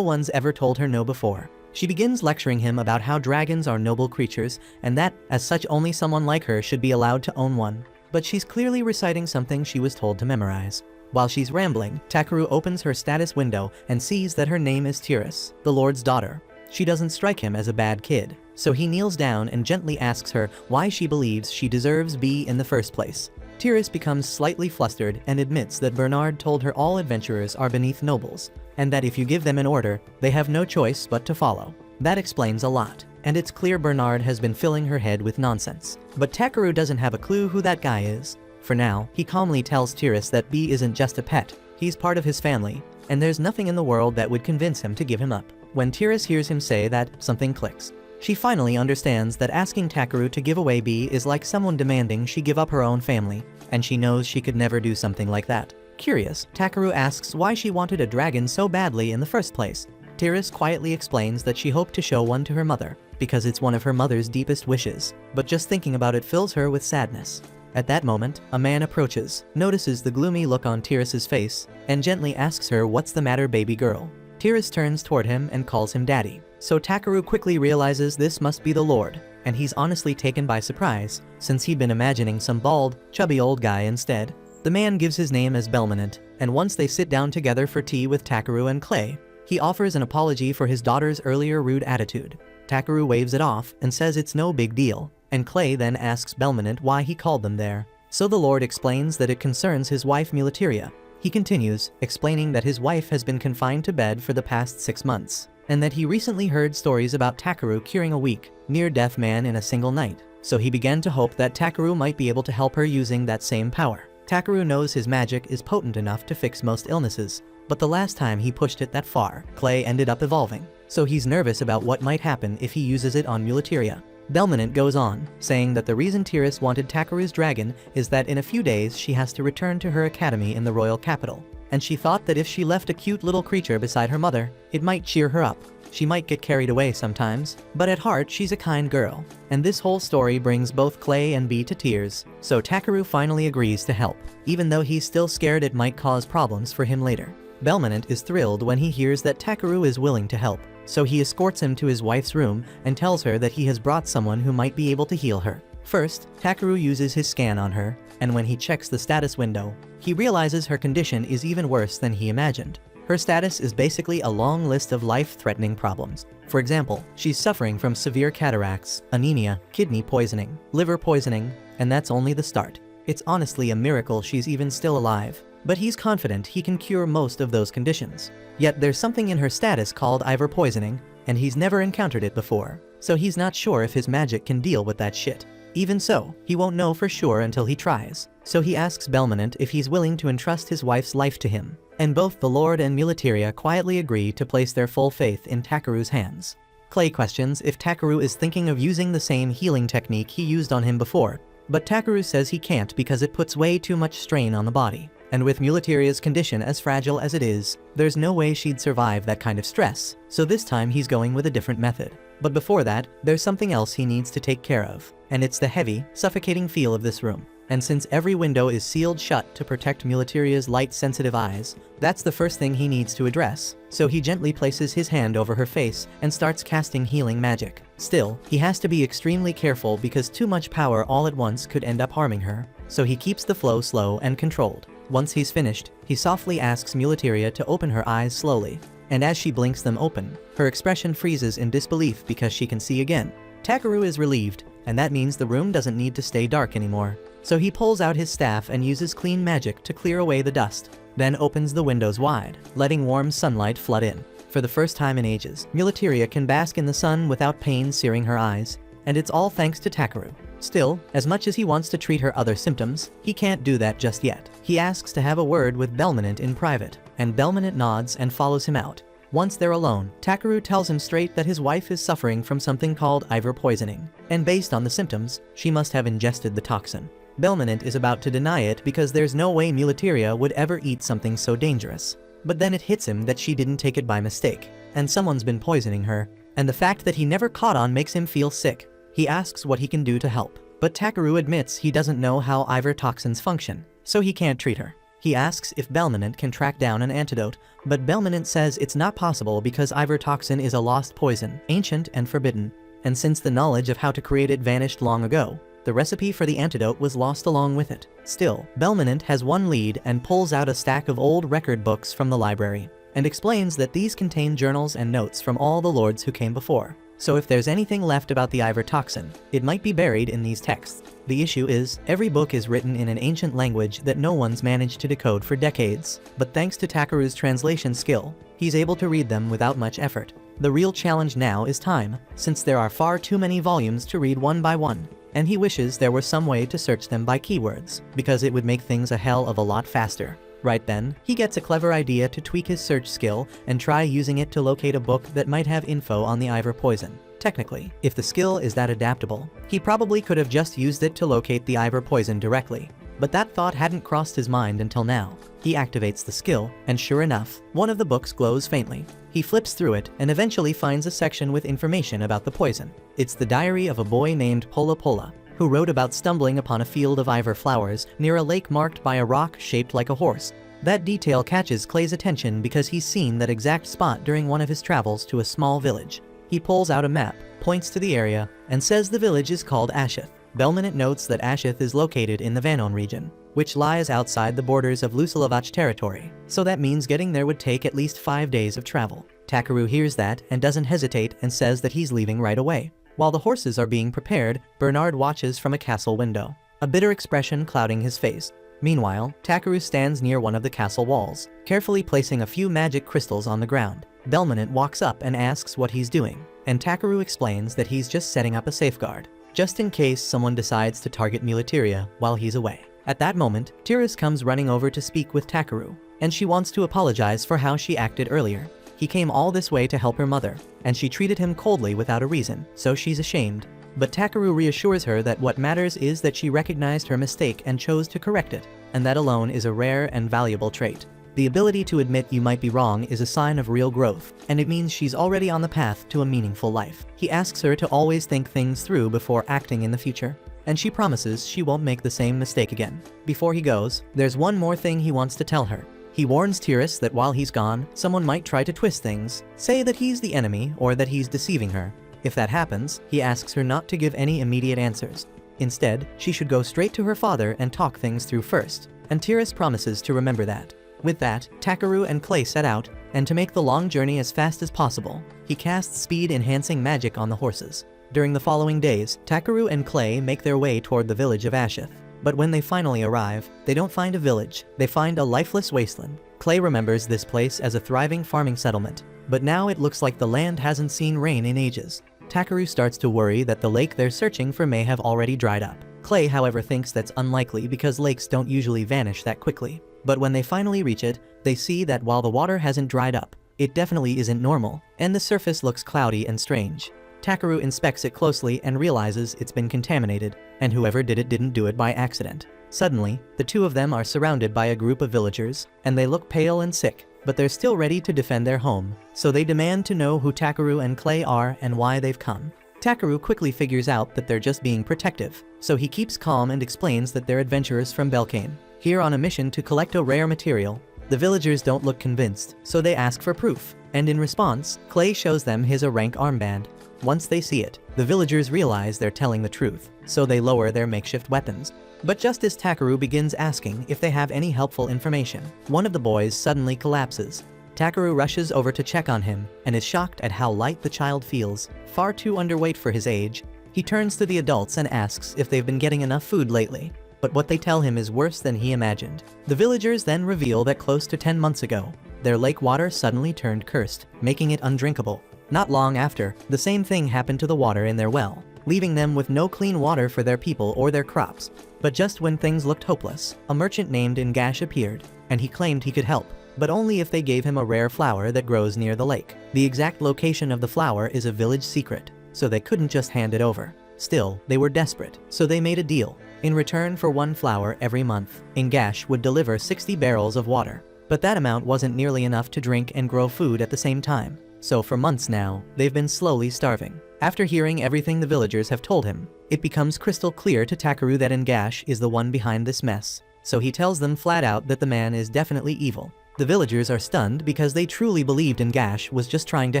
one's ever told her no before. She begins lecturing him about how dragons are noble creatures, and that, as such, only someone like her should be allowed to own one. but she's clearly reciting something she was told to memorize. While she's rambling, Takeru opens her status window and sees that her name is Tiris, the Lord's daughter. She doesn't strike him as a bad kid, so he kneels down and gently asks her why she believes she deserves B in the first place. Tiris becomes slightly flustered and admits that Bernard told her all adventurers are beneath nobles, and that if you give them an order, they have no choice but to follow. That explains a lot, and it's clear Bernard has been filling her head with nonsense. But Takeru doesn't have a clue who that guy is. For now, he calmly tells Tiris that B isn't just a pet, he's part of his family, and there's nothing in the world that would convince him to give him up. When Tiris hears him say that, something clicks. She finally understands that asking Takeru to give away B is like someone demanding she give up her own family, and she knows she could never do something like that. Curious, Takeru asks why she wanted a dragon so badly in the first place. Tiris quietly explains that she hoped to show one to her mother, because it's one of her mother's deepest wishes, but just thinking about it fills her with sadness. At that moment, a man approaches, notices the gloomy look on Tiris's face, and gently asks her what's the matter, baby girl. Tiris turns toward him and calls him daddy. So Takeru quickly realizes this must be the Lord, and he's honestly taken by surprise, since he'd been imagining some bald, chubby old guy instead. The man gives his name as Belmonent, and once they sit down together for tea with Takeru and Clay, he offers an apology for his daughter's earlier rude attitude. Takeru waves it off and says it's no big deal, and Clay then asks Belmonent why he called them there. So the Lord explains that it concerns his wife Mulateria. He continues, explaining that his wife has been confined to bed for the past 6 months, and that he recently heard stories about Takeru curing a weak, near-death man in a single night, so he began to hope that Takeru might be able to help her using that same power. Takeru knows his magic is potent enough to fix most illnesses, but the last time he pushed it that far, Clay ended up evolving, so he's nervous about what might happen if he uses it on Mulateria. Belmonent goes on, saying that the reason Tiris wanted Takeru's dragon is that in a few days she has to return to her academy in the royal capital, and she thought that if she left a cute little creature beside her mother, it might cheer her up. She might get carried away sometimes, but at heart she's a kind girl. And this whole story brings both Clay and B to tears, so Takeru finally agrees to help, even though he's still scared it might cause problems for him later. Belmonent is thrilled when he hears that Takeru is willing to help, so he escorts him to his wife's room and tells her that he has brought someone who might be able to heal her. First, Takeru uses his scan on her, and when he checks the status window, he realizes her condition is even worse than he imagined. Her status is basically a long list of life-threatening problems. For example, she's suffering from severe cataracts, anemia, kidney poisoning, liver poisoning, and that's only the start. It's honestly a miracle she's even still alive, but he's confident he can cure most of those conditions. Yet there's something in her status called Ivor poisoning, and he's never encountered it before, so he's not sure if his magic can deal with that shit. Even so, he won't know for sure until he tries, so he asks Belmonent if he's willing to entrust his wife's life to him, and both the Lord and Mulateria quietly agree to place their full faith in Takeru's hands. Clay questions if Takeru is thinking of using the same healing technique he used on him before, but Takeru says he can't because it puts way too much strain on the body. And with Mulateria's condition as fragile as it is, there's no way she'd survive that kind of stress, so this time he's going with a different method. But before that, there's something else he needs to take care of, and it's the heavy, suffocating feel of this room. And since every window is sealed shut to protect Mulateria's light-sensitive eyes, that's the first thing he needs to address, so he gently places his hand over her face and starts casting healing magic. Still, he has to be extremely careful because too much power all at once could end up harming her, so he keeps the flow slow and controlled. Once he's finished, he softly asks Mulateria to open her eyes slowly, and as she blinks them open, her expression freezes in disbelief because she can see again. Takeru is relieved, and that means the room doesn't need to stay dark anymore. So he pulls out his staff and uses clean magic to clear away the dust, then opens the windows wide, letting warm sunlight flood in. For the first time in ages, Mulateria can bask in the sun without pain searing her eyes, and it's all thanks to Takeru. Still, as much as he wants to treat her other symptoms, he can't do that just yet. He asks to have a word with Belmonent in private, and Belmonent nods and follows him out. Once they're alone, Takeru tells him straight that his wife is suffering from something called Ivor poisoning, and based on the symptoms, she must have ingested the toxin. Belmonent is about to deny it because there's no way Mulateria would ever eat something so dangerous. But then it hits him that she didn't take it by mistake, and someone's been poisoning her, and the fact that he never caught on makes him feel sick. He asks what he can do to help, but Takeru admits he doesn't know how Ivor toxins function, so he can't treat her. He asks if Belmonent can track down an antidote, but Belmonent says it's not possible because Ivor toxin is a lost poison, ancient and forbidden, and since the knowledge of how to create it vanished long ago, The recipe for the antidote was lost along with it. Still, Belmonte has one lead and pulls out a stack of old record books from the library, and explains that these contain journals and notes from all the lords who came before. So if there's anything left about the Ivor toxin, it might be buried in these texts. The issue is, every book is written in an ancient language that no one's managed to decode for decades. But thanks to Takeru's translation skill, he's able to read them without much effort. The real challenge now is time, since there are far too many volumes to read one by one. And he wishes there were some way to search them by keywords, because it would make things a hell of a lot faster. Right then, he gets a clever idea to tweak his search skill and try using it to locate a book that might have info on the Ivor poison. Technically, if the skill is that adaptable, he probably could have just used it to locate the Ivor poison directly. But that thought hadn't crossed his mind until now. He activates the skill, and sure enough, one of the books glows faintly. He flips through it and eventually finds a section with information about the poison. It's the diary of a boy named Pola Pola, who wrote about stumbling upon a field of Ivor flowers near a lake marked by a rock shaped like a horse. That detail catches Clay's attention because he's seen that exact spot during one of his travels to a small village. He pulls out a map, points to the area, and says the village is called Ashith. Belmonte notes that Ashith is located in the Vanon region, which lies outside the borders of Lucilovach territory, so that means getting there would take at least 5 days of travel. Takeru hears that and doesn't hesitate and says that he's leaving right away. While the horses are being prepared, Bernard watches from a castle window, a bitter expression clouding his face. Meanwhile, Takeru stands near one of the castle walls, carefully placing a few magic crystals on the ground. Belmonte walks up and asks what he's doing, and Takeru explains that he's just setting up a safeguard, just in case someone decides to target Muleteria while he's away. At that moment, Tiras comes running over to speak with Takeru, and she wants to apologize for how she acted earlier. He came all this way to help her mother, and she treated him coldly without a reason, so she's ashamed. But Takeru reassures her that what matters is that she recognized her mistake and chose to correct it, and that alone is a rare and valuable trait. The ability to admit you might be wrong is a sign of real growth, and it means she's already on the path to a meaningful life. He asks her to always think things through before acting in the future, and she promises she won't make the same mistake again. Before he goes, there's one more thing he wants to tell her. He warns Tiras that while he's gone, someone might try to twist things, say that he's the enemy or that he's deceiving her. If that happens, he asks her not to give any immediate answers. Instead, she should go straight to her father and talk things through first, and Tiras promises to remember that. With that, Takeru and Clay set out, and to make the long journey as fast as possible, he casts speed-enhancing magic on the horses. During the following days, Takeru and Clay make their way toward the village of Ashith. But when they finally arrive, they don't find a village, they find a lifeless wasteland. Clay remembers this place as a thriving farming settlement, but now it looks like the land hasn't seen rain in ages. Takeru starts to worry that the lake they're searching for may have already dried up. Clay, however, thinks that's unlikely because lakes don't usually vanish that quickly. But when they finally reach it, they see that while the water hasn't dried up, it definitely isn't normal, and the surface looks cloudy and strange. Takeru inspects it closely and realizes it's been contaminated, and whoever did it didn't do it by accident. Suddenly, the two of them are surrounded by a group of villagers, and they look pale and sick, but they're still ready to defend their home, so they demand to know who Takeru and Clay are and why they've come. Takeru quickly figures out that they're just being protective, so he keeps calm and explains that they're adventurers from Belkane, here on a mission to collect a rare material. The villagers don't look convinced, so they ask for proof, and in response, Clay shows them his rank armband. Once they see it, the villagers realize they're telling the truth, so they lower their makeshift weapons. But just as Takeru begins asking if they have any helpful information, one of the boys suddenly collapses. Takeru rushes over to check on him, and is shocked at how light the child feels, far too underweight for his age. He turns to the adults and asks if they've been getting enough food lately, but what they tell him is worse than he imagined. The villagers then reveal that close to 10 months ago, their lake water suddenly turned cursed, making it undrinkable. Not long after, the same thing happened to the water in their well, leaving them with no clean water for their people or their crops. But just when things looked hopeless, a merchant named Ingash appeared, and he claimed he could help, but only if they gave him a rare flower that grows near the lake. The exact location of the flower is a village secret, so they couldn't just hand it over. Still, they were desperate, so they made a deal. In return for one flower every month, Ingash would deliver 60 barrels of water. But that amount wasn't nearly enough to drink and grow food at the same time. So for months now, they've been slowly starving. After hearing everything the villagers have told him, it becomes crystal clear to Takeru that Ingash is the one behind this mess. So he tells them flat out that the man is definitely evil. The villagers are stunned because they truly believed Ingash was just trying to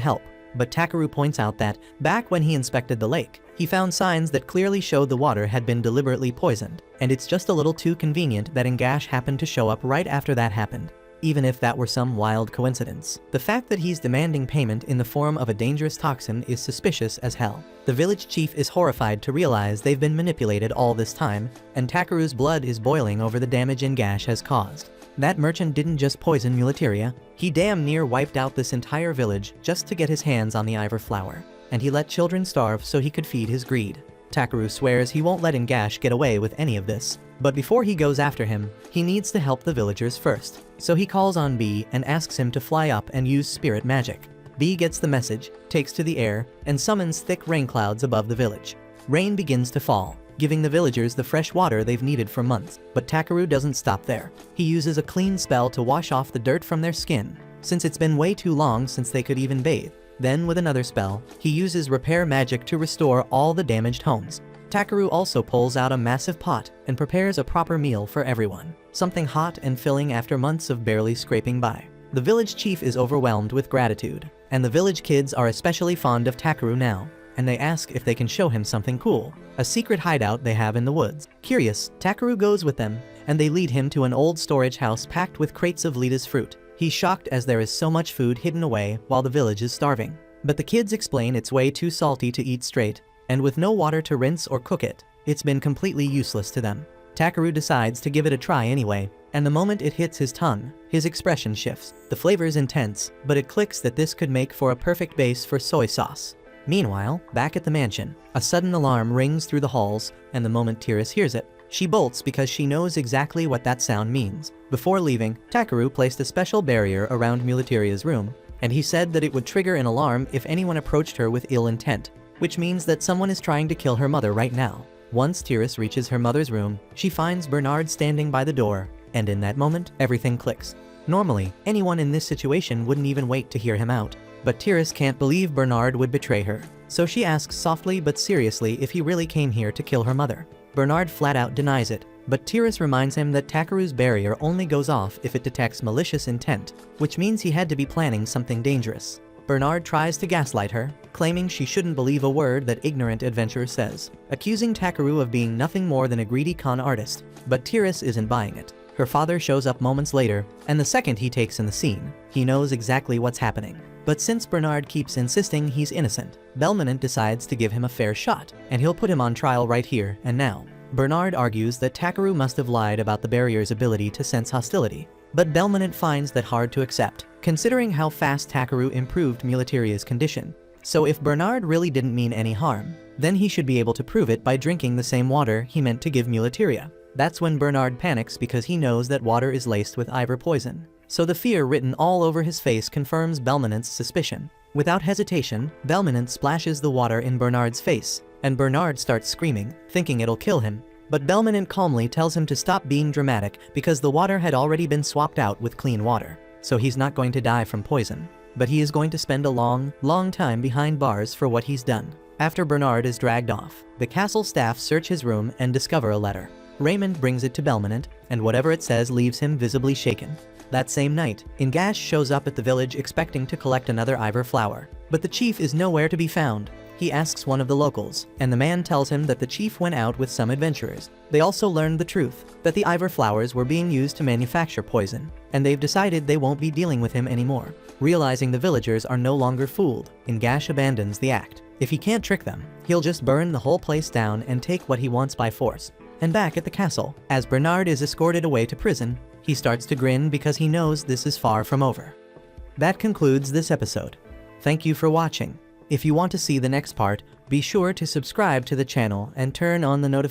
help. but Takaru points out that, back when he inspected the lake, he found signs that clearly showed the water had been deliberately poisoned, and it's just a little too convenient that Ngash happened to show up right after that happened. Even if that were some wild coincidence, the fact that he's demanding payment in the form of a dangerous toxin is suspicious as hell. The village chief is horrified to realize they've been manipulated all this time, and Takaru's blood is boiling over the damage Ngash has caused. That merchant didn't just poison Muleteria, he damn near wiped out this entire village just to get his hands on the Ivor flower, and he let children starve so he could feed his greed. Takaru swears he won't let Ngash get away with any of this, but before he goes after him, he needs to help the villagers first. So he calls on B and asks him to fly up and use spirit magic. B gets the message, takes to the air, and summons thick rain clouds above the village. Rain begins to fall, giving the villagers the fresh water they've needed for months. But Takaru doesn't stop there. He uses a clean spell to wash off the dirt from their skin, since it's been way too long since they could even bathe. Then with another spell, he uses repair magic to restore all the damaged homes. Takaru also pulls out a massive pot and prepares a proper meal for everyone, something hot and filling after months of barely scraping by. The village chief is overwhelmed with gratitude, and the village kids are especially fond of Takaru now, and they ask if they can show him something cool, a secret hideout they have in the woods. Curious, Takaru goes with them, and they lead him to an old storage house packed with crates of Lita's fruit. He's shocked as there is so much food hidden away while the village is starving. But the kids explain it's way too salty to eat straight, and with no water to rinse or cook it, it's been completely useless to them. Takaru decides to give it a try anyway, and the moment it hits his tongue, his expression shifts. The flavor is intense, but it clicks that this could make for a perfect base for soy sauce. Meanwhile, back at the mansion, a sudden alarm rings through the halls, and the moment Tiris hears it, she bolts because she knows exactly what that sound means. Before leaving, Takaru placed a special barrier around Muleteria's room, and he said that it would trigger an alarm if anyone approached her with ill intent, which means that someone is trying to kill her mother right now. Once Tiris reaches her mother's room, she finds Bernard standing by the door, and in that moment, everything clicks. Normally, anyone in this situation wouldn't even wait to hear him out, but Tiris can't believe Bernard would betray her, so she asks softly but seriously if he really came here to kill her mother. Bernard flat out denies it, but Tiris reminds him that Takaru's barrier only goes off if it detects malicious intent, which means he had to be planning something dangerous. Bernard tries to gaslight her, claiming she shouldn't believe a word that ignorant adventurer says, accusing Takaru of being nothing more than a greedy con artist, but Tiris isn't buying it. Her father shows up moments later, and the second he takes in the scene, he knows exactly what's happening. But since Bernard keeps insisting he's innocent, Belmonant decides to give him a fair shot, and he'll put him on trial right here and now. Bernard argues that Takaru must have lied about the barrier's ability to sense hostility, but Belmonant finds that hard to accept, considering how fast Takaru improved Muleteria's condition. So if Bernard really didn't mean any harm, then he should be able to prove it by drinking the same water he meant to give Muleteria. That's when Bernard panics because he knows that water is laced with Ivor poison. So the fear written all over his face confirms Belmonant's suspicion. Without hesitation, Belmonant splashes the water in Bernard's face, and Bernard starts screaming, thinking it'll kill him. But Belmonant calmly tells him to stop being dramatic because the water had already been swapped out with clean water. So he's not going to die from poison, but he is going to spend a long time behind bars for what he's done. After Bernard is dragged off, the castle staff search his room and discover a letter. Raymond brings it to Belmonant, and whatever it says leaves him visibly shaken. That same night, Ngash shows up at the village expecting to collect another Ivor flower, but the chief is nowhere to be found. He asks one of the locals, and the man tells him that the chief went out with some adventurers. They also learned the truth, that the Ivor flowers were being used to manufacture poison, and they've decided they won't be dealing with him anymore. Realizing the villagers are no longer fooled, Ngash abandons the act. If he can't trick them, he'll just burn the whole place down and take what he wants by force. And back at the castle, as Bernard is escorted away to prison, he starts to grin because he knows this is far from over. That concludes this episode. Thank you for watching. If you want to see the next part, be sure to subscribe to the channel and turn on the notifications.